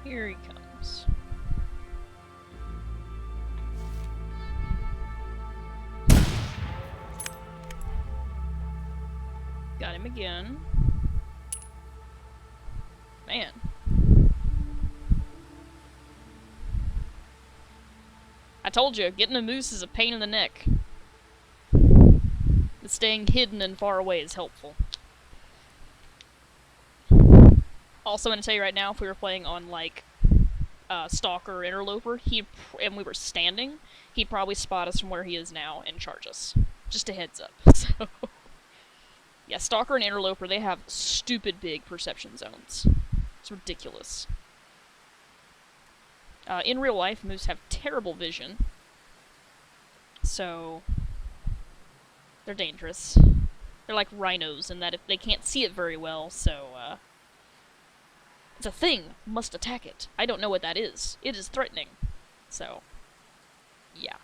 Here he comes. Got him again. Man. I told you, getting a moose is a pain in the neck. But staying hidden and far away is helpful. Also, I'm gonna tell you right now, if we were playing on, like, Stalker or Interloper, and we were standing, he'd probably spot us from where he is now and charge us. Just a heads up. So, yeah, Stalker and Interloper, they have stupid big perception zones. It's ridiculous. In real life, moose have terrible vision. So, they're dangerous. They're like rhinos in that if they can't see it very well, so, it's a thing. Must attack it. I don't know what that is. It is threatening. So, yeah.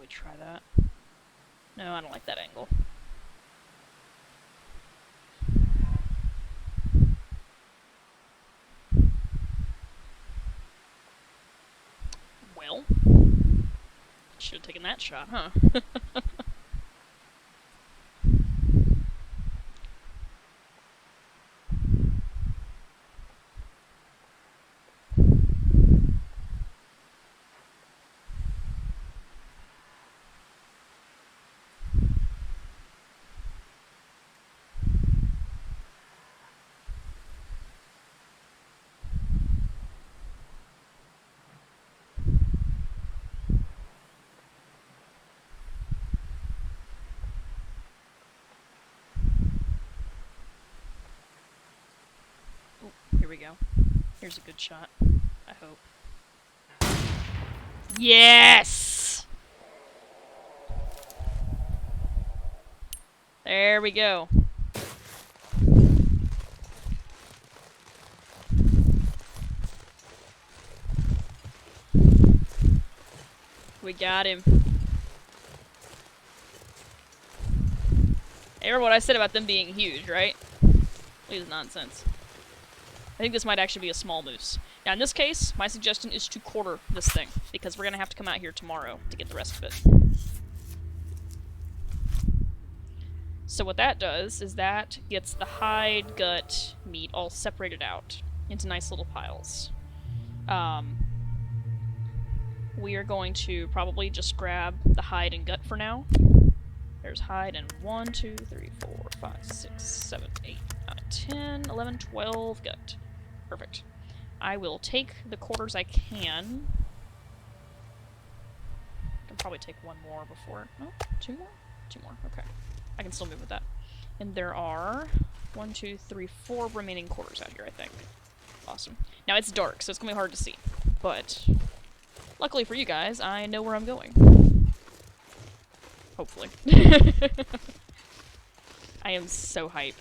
Try that. No, I don't like that angle. Well, should have taken that shot, huh? go. Here's a good shot. I hope. Yes! There we go. We got him. Remember what I said about them being huge, right? It is nonsense. I think this might actually be a small moose. Now, in this case, my suggestion is to quarter this thing, because we're going to have to come out here tomorrow to get the rest of it. So what that does is that gets the hide, gut, meat all separated out into nice little piles. We are going to probably just grab the hide and gut for now. There's hide and 1, 2, 3, 4, 5, 6, 7, 8, 9, 10, 11, 12 gut. Perfect. I will take the quarters I can. I can probably take one more before... Oh, 2 more? 2 more, okay. I can still move with that. And there are 1, 2, 3, 4 remaining quarters out here, I think. Awesome. Now, it's dark, so it's gonna be hard to see. But, luckily for you guys, I know where I'm going. Hopefully. I am so hype.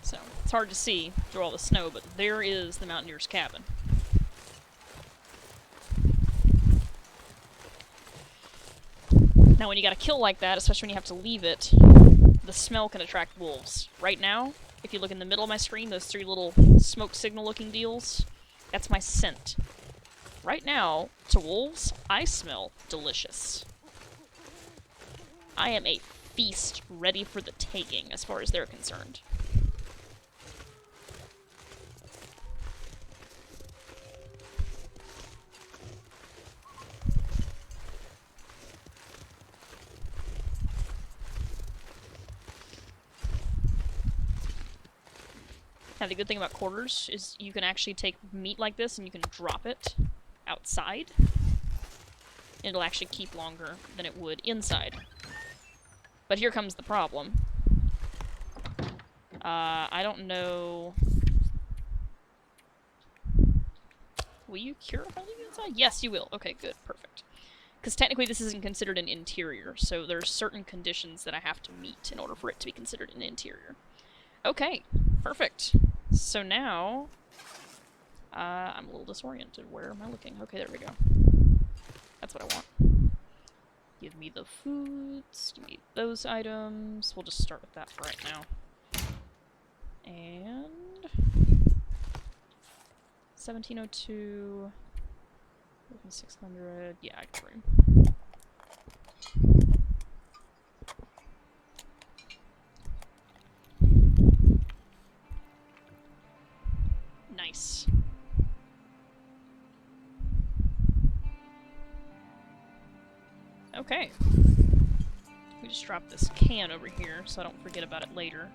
So, it's hard to see through all the snow, but there is the mountaineer's cabin. Now, when you got a kill like that, especially when you have to leave it, the smell can attract wolves. Right now, if you look in the middle of my screen, those 3 little smoke signal looking deals, that's my scent. Right now, to wolves, I smell delicious. I am a feast ready for the taking, as far as they're concerned. Now, the good thing about quarters is you can actually take meat like this and you can drop it outside. It'll actually keep longer than it would inside. But here comes the problem. I don't know... Will you cure if I leave it inside? Yes, you will. Okay, good. Perfect. Because technically this isn't considered an interior, so there's certain conditions that I have to meet in order for it to be considered an interior. Okay, perfect. So now... I'm a little disoriented. Where am I looking? Okay, there we go. That's what I want. Give me the foods, give me those items. We'll just start with that for right now. And... 1702... 600... Yeah, I got room. Nice. Okay. We just drop this can over here so I don't forget about it later.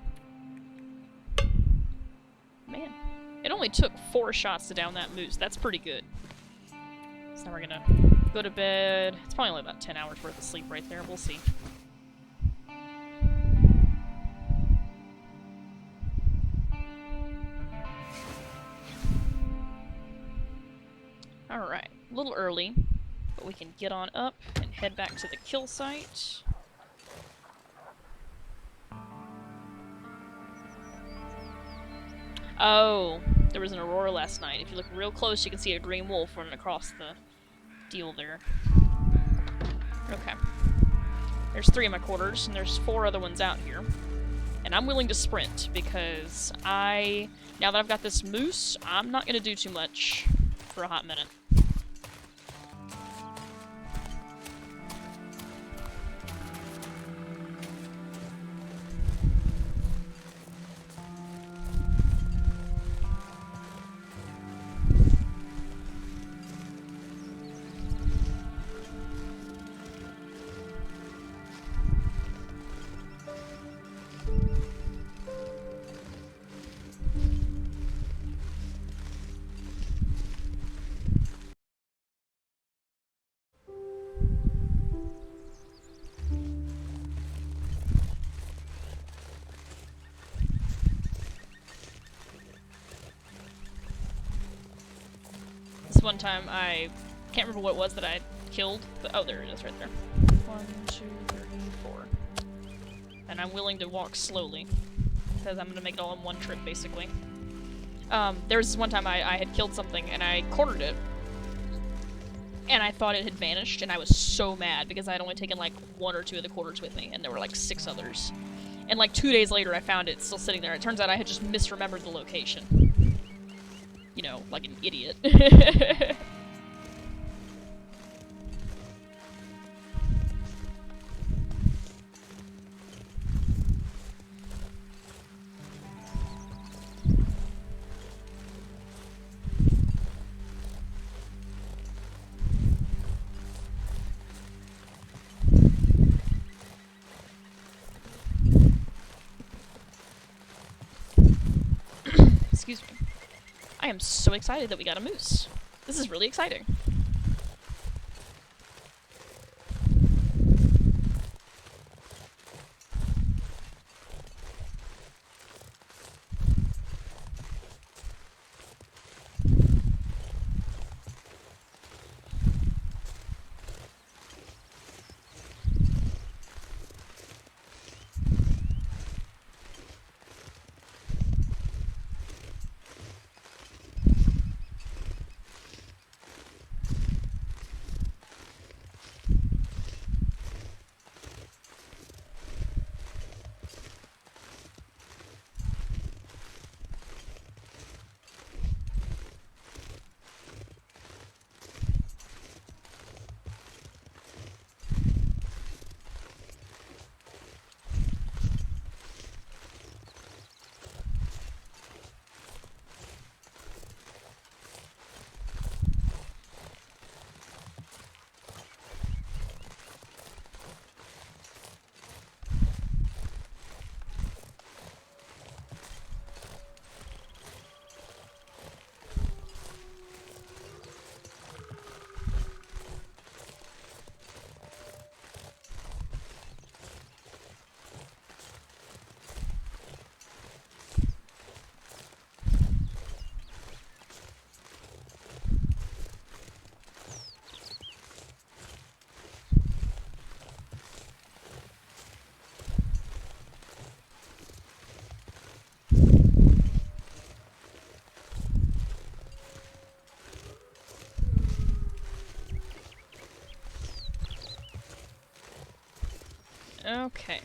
Man, it only took 4 shots to down that moose. That's pretty good. So now we're gonna go to bed. It's probably only about 10 hours worth of sleep right there. We'll see. Alright, a little early, but we can get on up and head back to the kill site. Oh, there was an aurora last night. If you look real close, you can see a green wolf running across the deal there. Okay. There's 3 in my quarters, and there's 4 other ones out here. And I'm willing to sprint, because now that I've got this moose, I'm not going to do too much for a hot minute. One time I can't remember what it was that I killed, but oh, there it is right there. 1, 2, 3, 4. And I'm willing to walk slowly because I'm gonna make it all in one trip basically. There was this one time I had killed something and I quartered it and I thought it had vanished and I was so mad because I had only taken like 1 or 2 of the quarters with me and there were like 6 others. And like 2 days later I found it still sitting there. It turns out I had just misremembered the location. You know, like an idiot. Excuse me. I am so excited that we got a moose. This is really exciting. Okay,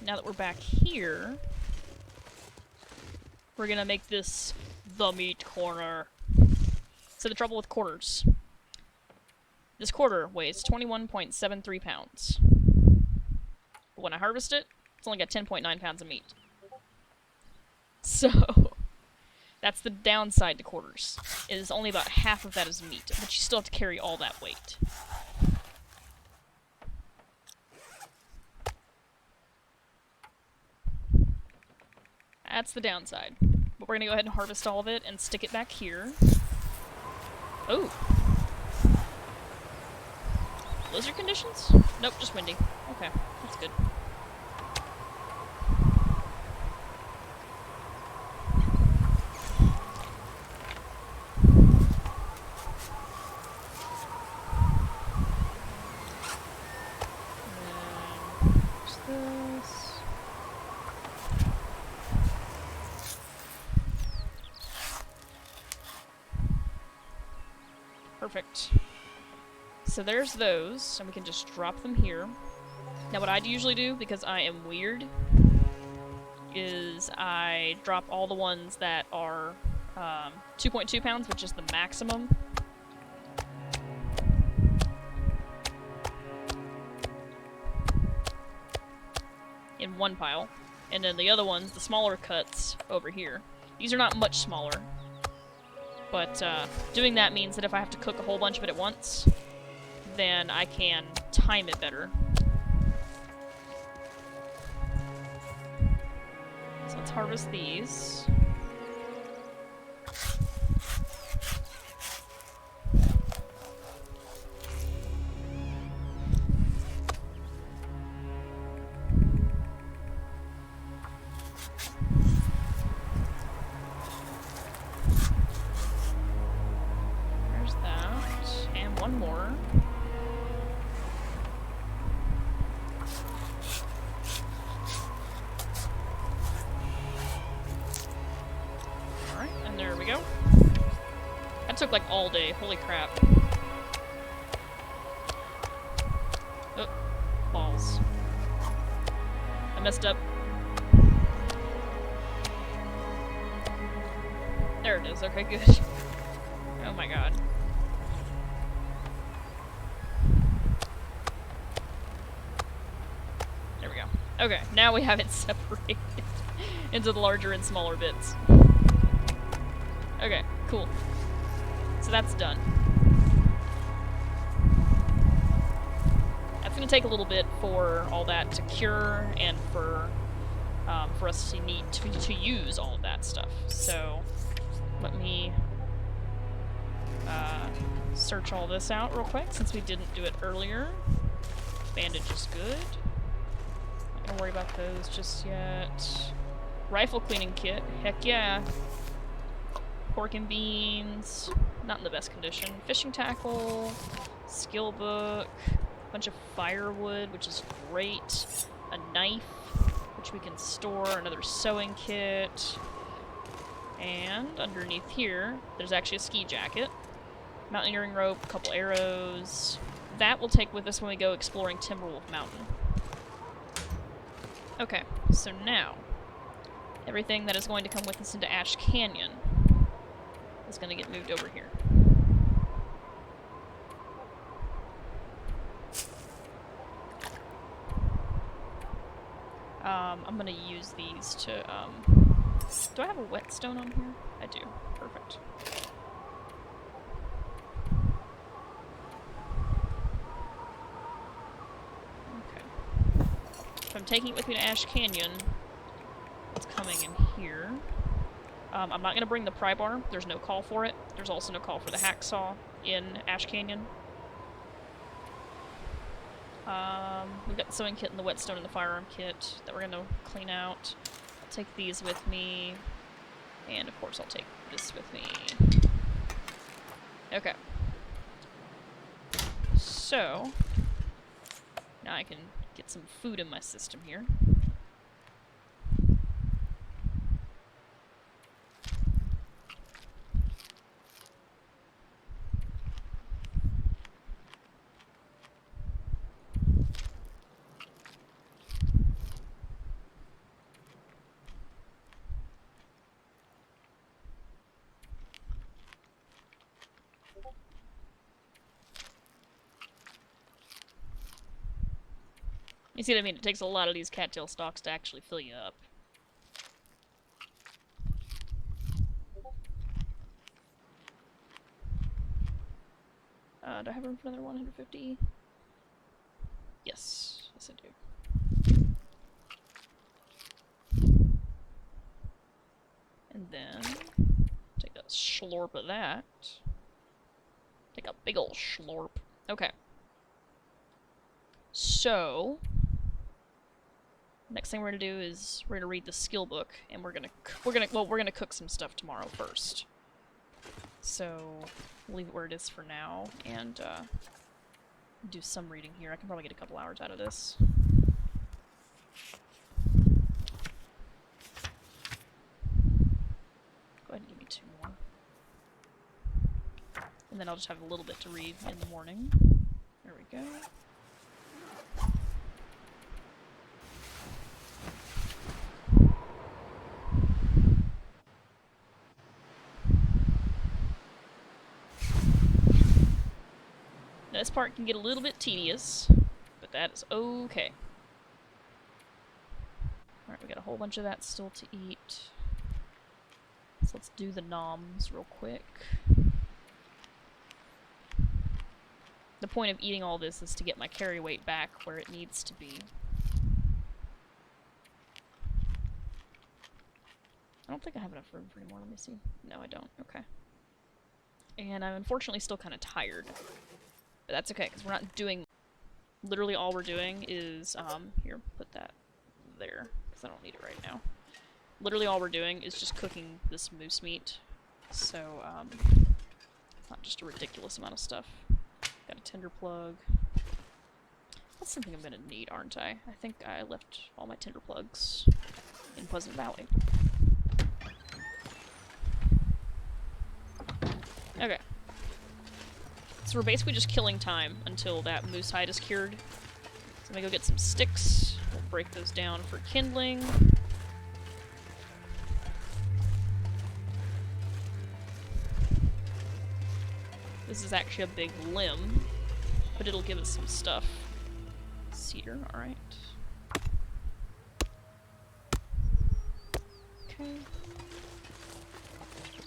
now that we're back here, we're gonna make this the meat corner. So the trouble with quarters. This quarter weighs 21.73 pounds. But when I harvest it, it's only got 10.9 pounds of meat. So, that's the downside to quarters, is only about half of that is meat, but you still have to carry all that weight. That's the downside. But we're gonna go ahead and harvest all of it and stick it back here. Oh. Blizzard conditions? Nope, just windy. Okay, that's good. Perfect. So there's those, and we can just drop them here. Now what I'd usually do, because I am weird, is I drop all the ones that are 2.2 pounds, which is the maximum. In one pile. And then the other ones, the smaller cuts, over here. These are not much smaller. But doing that means that if I have to cook a whole bunch of it at once, then I can time it better. So let's harvest these. There's that. And one more. There we go. That took like all day. Holy crap. Oh, balls. I messed up. There it is. Okay, good. Oh my god. There we go. Okay, now we have it separated into the larger and smaller bits. Okay, cool. So that's done. That's gonna take a little bit for all that to cure and for us to need to use all of that stuff. So let me search all this out real quick since we didn't do it earlier. Bandage is good. Not gonna worry about those just yet. Rifle cleaning kit. Heck yeah. Pork and beans, not in the best condition. Fishing tackle, skill book, a bunch of firewood, which is great. A knife, which we can store, another sewing kit. And underneath here, there's actually a ski jacket. Mountaineering rope, a couple arrows. That we'll take with us when we go exploring Timberwolf Mountain. Okay, so now, everything that is going to come with us into Ash Canyon is going to get moved over here. I'm going to use these to, do I have a whetstone on here? I do. Perfect. Okay. If I'm taking it with me to Ash Canyon, it's coming in here. I'm not going to bring the pry bar. There's no call for it. There's also no call for the hacksaw in Ash Canyon. We've got the sewing kit and the whetstone and the firearm kit that we're going to clean out. I'll take these with me. And of course I'll take this with me. Okay. So, now I can get some food in my system here. You see what I mean? It takes a lot of these cattail stalks to actually fill you up. Do I have room for another 150? Yes. Yes, I do. And then take a slurp of that. Take a big ol' slurp. Okay. So, next thing we're gonna do is we're gonna read the skill book, and we're gonna cook some stuff tomorrow first. So, we'll leave it where it is for now, and do some reading here. I can probably get a couple hours out of this. Go ahead and give me 2 more. And then I'll just have a little bit to read in the morning. There we go. Now, this part can get a little bit tedious, but that is okay. Alright, we got a whole bunch of that still to eat. So let's do the noms real quick. The point of eating all this is to get my carry weight back where it needs to be. I don't think I have enough room for any more. Let me see. No, I don't. Okay. And I'm unfortunately still kind of tired. But that's okay, because we're not doing... Literally all we're doing is... here, put that there, because I don't need it right now. Literally all we're doing is just cooking this moose meat. So, not just a ridiculous amount of stuff. Got a tinder plug. That's something I'm gonna need, aren't I? I think I left all my tinder plugs in Pleasant Valley. Okay. So we're basically just killing time until that moose hide is cured. So I'm gonna go get some sticks. We'll break those down for kindling. This is actually a big limb, but it'll give us some stuff. Cedar, alright. Okay.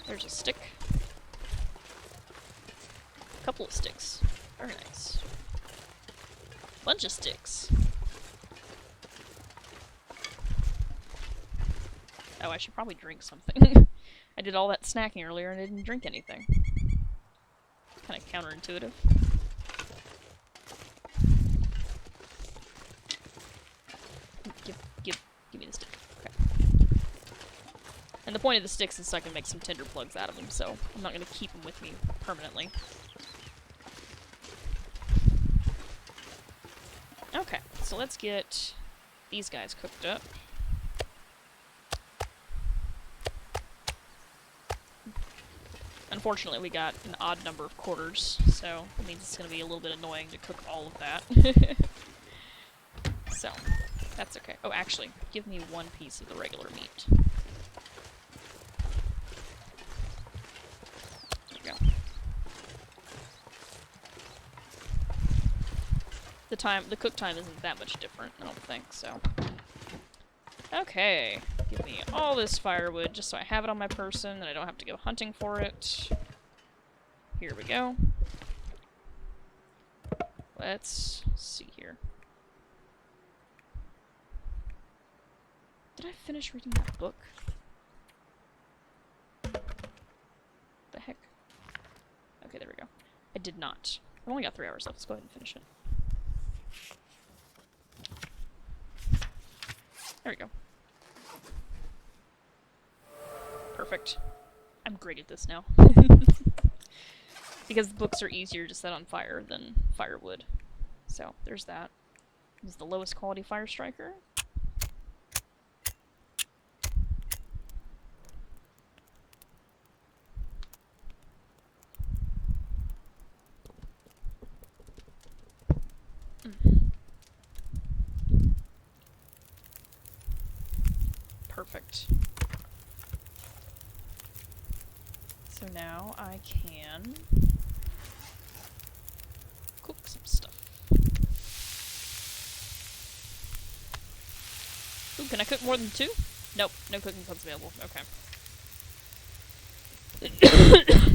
There's a stick. A couple of sticks. Very nice. Bunch of sticks. Oh, I should probably drink something. I did all that snacking earlier and I didn't drink anything. Kind of counterintuitive. Give me the stick. Okay. And the point of the sticks is so I can make some tinder plugs out of them, so I'm not going to keep them with me permanently. Okay, so let's get these guys cooked up. Unfortunately, we got an odd number of quarters, so it means it's going to be a little bit annoying to cook all of that. So, that's okay. Oh, actually, give me 1 piece of the regular meat. There we go. The cook time isn't that much different, I don't think, so. Okay, give me all this firewood just so I have it on my person and I don't have to go hunting for it. Here we go. Let's see here. Did I finish reading that book? The heck? Okay, there we go. I did not. I've only got 3 hours left. Let's go ahead and finish it. There we go. Perfect. I'm great at this now. Because the books are easier to set on fire than firewood. So, there's that. This is the lowest quality fire striker. Perfect. So now I can cook some stuff. Ooh, can I cook more than 2? Nope, no cooking pots available. Okay.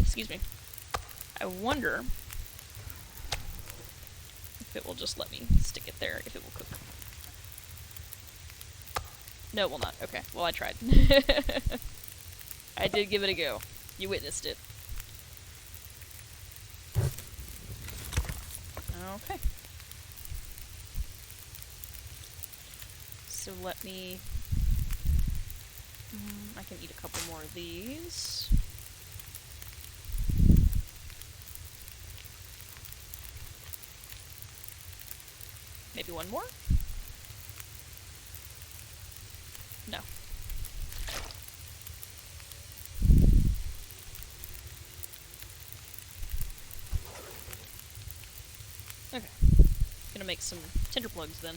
Excuse me. I wonder if it will just let me stick it there, if it will cook. No, it will not. Okay, well I tried. I did give it a go. You witnessed it. Okay. So let me... I can eat a couple more of these. Maybe one more? No. Okay. Gonna make some tinder plugs then.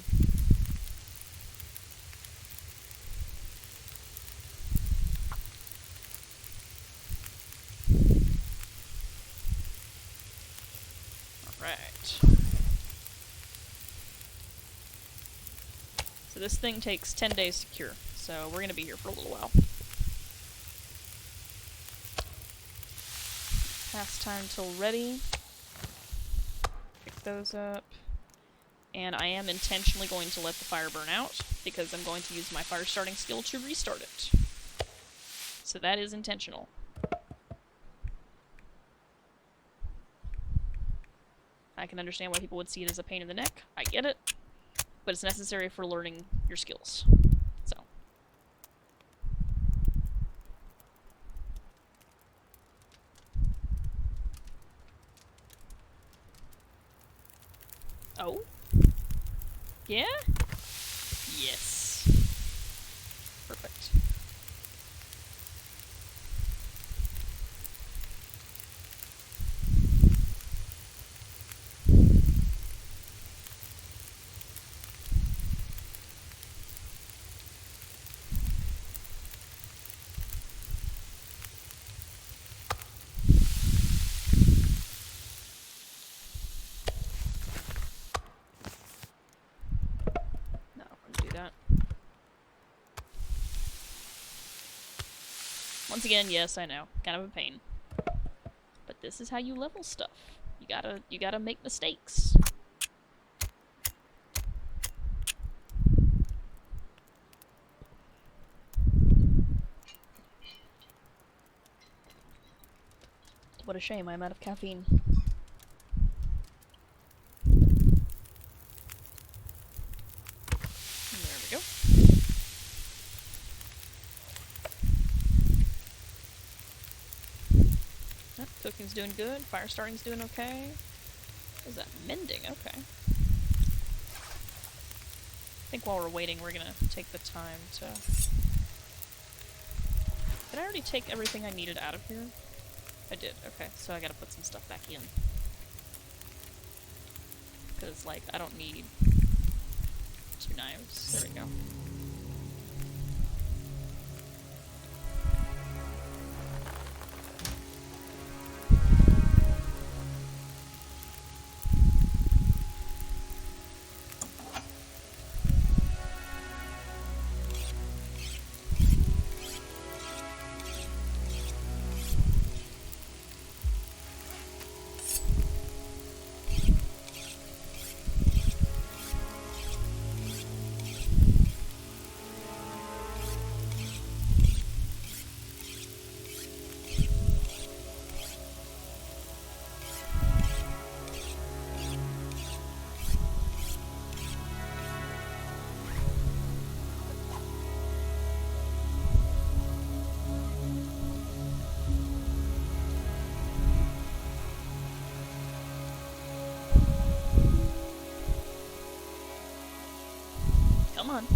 Alright. So this thing takes 10 days to cure, so we're gonna be here for a little while. Pastime till ready. Pick those up. And I am intentionally going to let the fire burn out, because I'm going to use my fire starting skill to restart it. So that is intentional. I can understand why people would see it as a pain in the neck. I get it. But it's necessary for learning your skills. So. Oh? Yeah? Yes. Perfect. Once again, yes, I know. Kind of a pain. But this is how you level stuff. You gotta make mistakes. What a shame, I'm out of caffeine. There we go. Yep, cooking's doing good, fire starting's doing okay. What is that? Mending, okay. I think while we're waiting, we're gonna take the time to... Did I already take everything I needed out of here? I did, okay, so I gotta put some stuff back in. Because, like, I don't need 2 knives. There we go. Come on.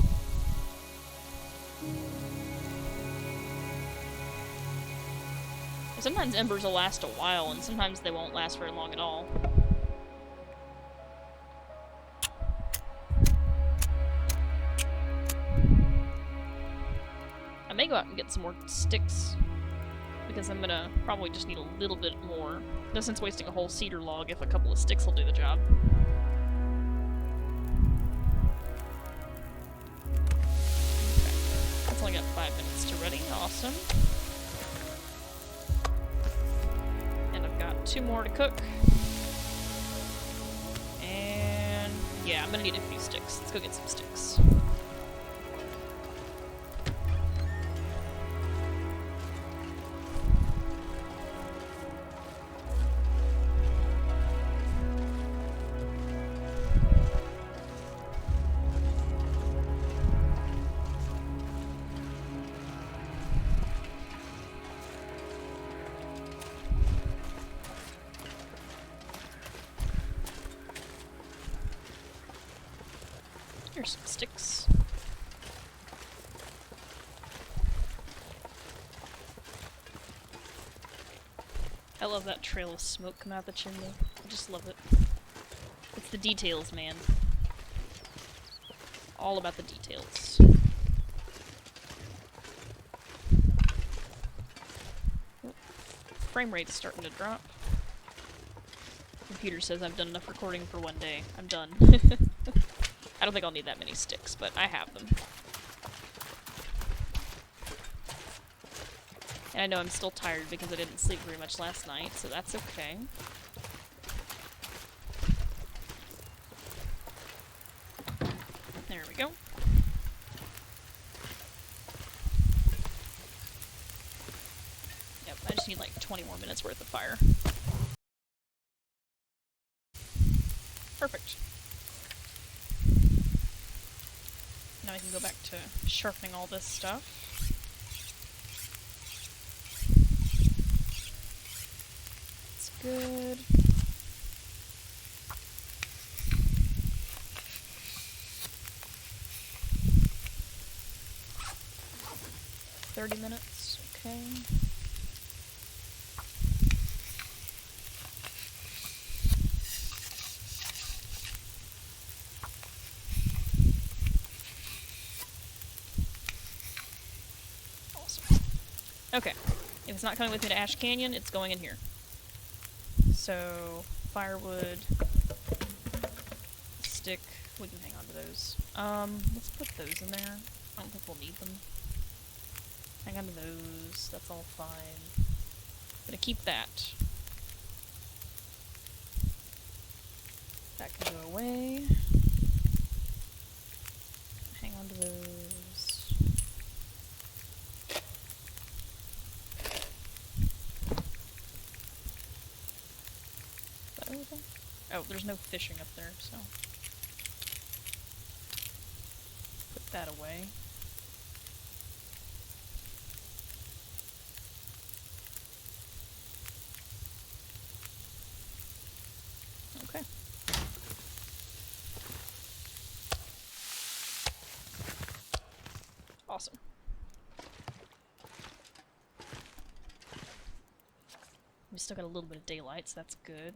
Sometimes embers will last a while, and sometimes they won't last very long at all. I may go out and get some more sticks, because I'm gonna probably just need a little bit more. No sense wasting a whole cedar log if a couple of sticks will do the job. It's only got 5 minutes to ready. Awesome. And I've got 2 more to cook. And yeah, I'm gonna need a few sticks. Let's go get some sticks. Here's some sticks. I love that trail of smoke coming out the chimney. I just love it. It's the details, man. All about the details. Oh, frame rate's starting to drop. Computer says I've done enough recording for one day. I'm done. I don't think I'll need that many sticks, but I have them. And I know I'm still tired because I didn't sleep very much last night, so that's okay. There we go. Yep, I just need like 20 more minutes worth of fire. Perfect. Now I can go back to sharpening all this stuff. That's good. $30 minutes, okay. Okay, if it's not coming with me to Ash Canyon, it's going in here. So, firewood, stick, we can hang on to those. Let's put those in there. I don't think we'll need them. Hang on to those, that's all fine. Gonna keep that. That can go away. Hang on to those. Oh, there's no fishing up there, so put that away. Okay. Awesome. We still got a little bit of daylight, so that's good.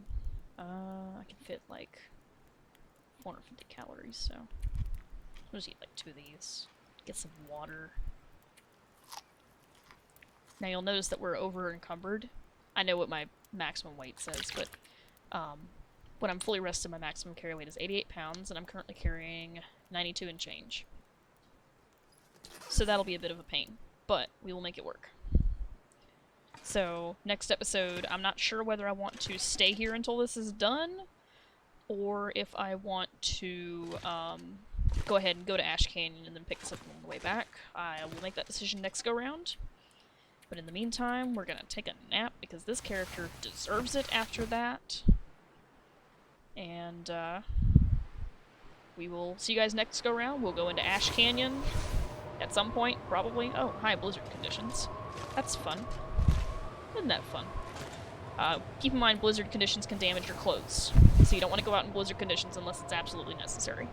I can fit like 450 calories, so I'll just eat like 2 of these. Get some water. Now you'll notice that we're over encumbered. I know what my maximum weight says, but when I'm fully rested, my maximum carry weight is 88 pounds, and I'm currently carrying 92 and change. So that'll be a bit of a pain, but we will make it work. So, next episode, I'm not sure whether I want to stay here until this is done, or if I want to go ahead and go to Ash Canyon and then pick this up on the way back. I will make that decision next go-round. But in the meantime, we're gonna take a nap, because this character deserves it after that. And, we will see you guys next go-round. We'll go into Ash Canyon at some point, probably. Oh, hi, blizzard conditions. That's fun. Isn't that fun? Keep in mind, blizzard conditions can damage your clothes, so you don't want to go out in blizzard conditions unless it's absolutely necessary.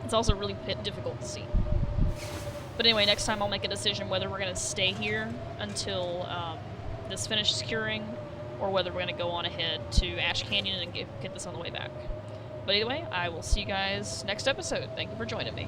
It's also really difficult to see. But anyway, next time I'll make a decision whether we're going to stay here until this finishes curing, or whether we're going to go on ahead to Ash Canyon and get this on the way back. But either way, I will see you guys next episode. Thank you for joining me.